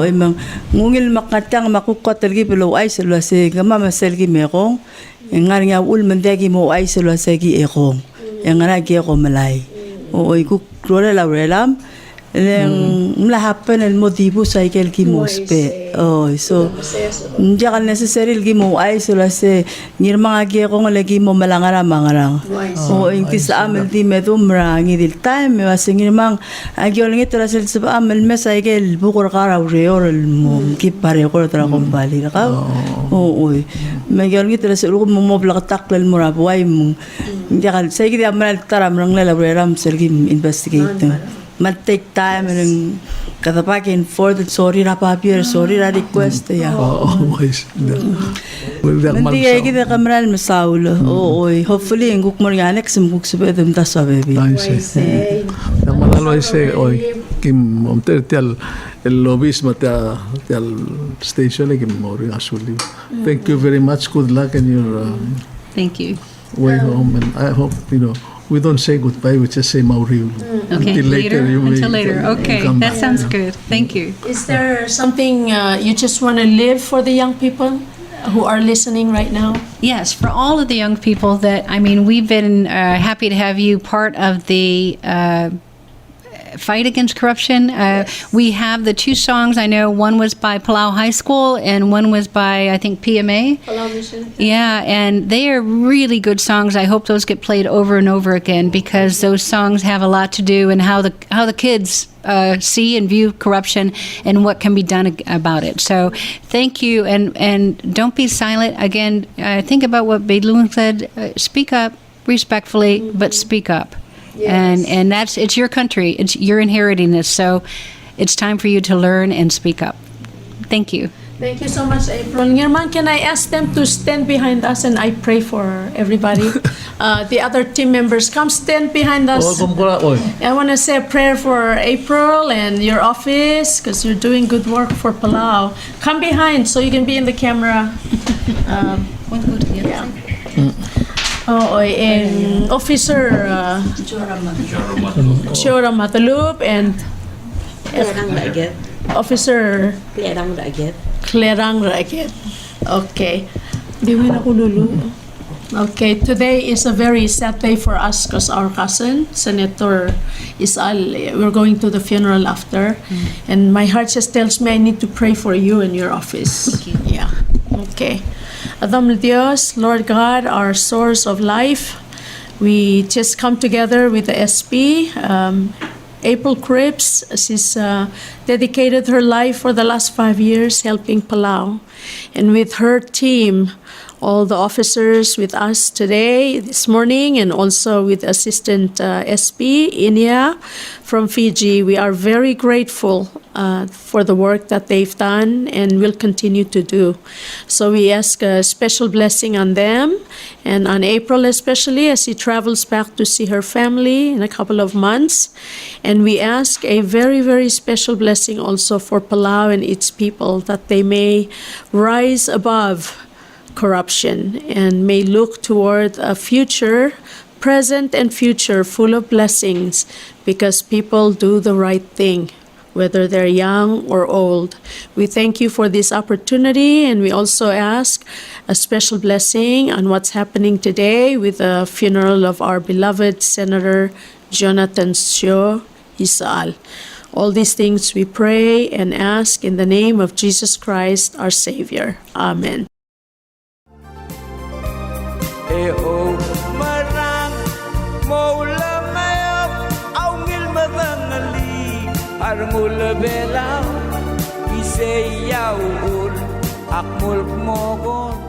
Imang ngungil makatang makukot tergi pelo ay sula se gama maselgi merong ngar nga ul mendagi mo ay sula segi ekong ngara gi ko malay. Iku rola la relam Leng mlahapan el motivo sa ikel ki mospe. So jangan necessary lagi mo ay sula se ngirmang agi ko lagi mo malangara mangarang. Inti sa amel di medumra ngidil time me wasingirmang agi olingi trasel sa amel me sa ikel bukur kara reor mo ki pare ko tra kompali ka. Magi olingi trasel ko mo moblak taklal mo rabuay mo. Jangan sa ikel amal taram rang lalaberam sergi investigate. Might take time and katapakin for the sorry rapapir sorry ra request ya always Nanti ay kita kamral masaulo hopefully nguk mo nga next nguk sabedum ta sabebi yang malalo ise oy kim omtertial el lobismo ta station kim mori asuli. Thank you very much, good luck in your Thank you. way home, and I hope we don't say goodbye, we just say Mauriu. Okay, until later. Okay, come that back. sounds good. Thank you. Is there something you just want to leave for the young people who are listening right now? Yes, for all of the young people we've been happy to have you part of the fight against corruption. We have the 2 songs. I know one was by Palau High School and one was by, I think, PMA. Palau Mission. Yeah, and they are really good songs. I hope those get played over and over again, because those songs have a lot to do and how the kids see and view corruption and what can be done about it. So thank you, and don't be silent. Again, think about what Beidlung said. Speak up respectfully, but speak up. Yes. And it's your country. You're inheriting this, so it's time for you to learn and speak up. Thank you. Thank you so much, April. Ngirman, can I ask them to stand behind us and I pray for everybody? The other team members, come stand behind us. I want to say a prayer for April and your office, because you're doing good work for Palau. Come behind so you can be in the camera. Officer JORAM and Officer KLERANG. Okay. Okay, today is a very sad day for us because our cousin, Senator Udesuall, we're going to the funeral after. And my heart just tells me I need to pray for you and your office. Yeah. Okay. Adam Dios, Lord God, our source of life, we just come together with the SP. April Cripps, she's dedicated her life for the last 5 years helping Palau. And with her team, all the officers with us today, this morning, and also with Assistant SP, INIA from Fiji, we are very grateful for the work that they've done and will continue to do. So we ask a special blessing on them and on April especially as she travels back to see her family in a couple of months. And we ask a very, very special blessing also for Palau and its people, that they may rise above corruption, and may look toward a future, present and future, full of blessings because people do the right thing, whether they're young or old. We thank you for this opportunity, and we also ask a special blessing on what's happening today with the funeral of our beloved Senator Jonathan Udesuall. All these things we pray and ask in the name of Jesus Christ, our Savior. Amen. Eo marang moula mayop au ngil madangali arngul belau isayau ul akmul mogon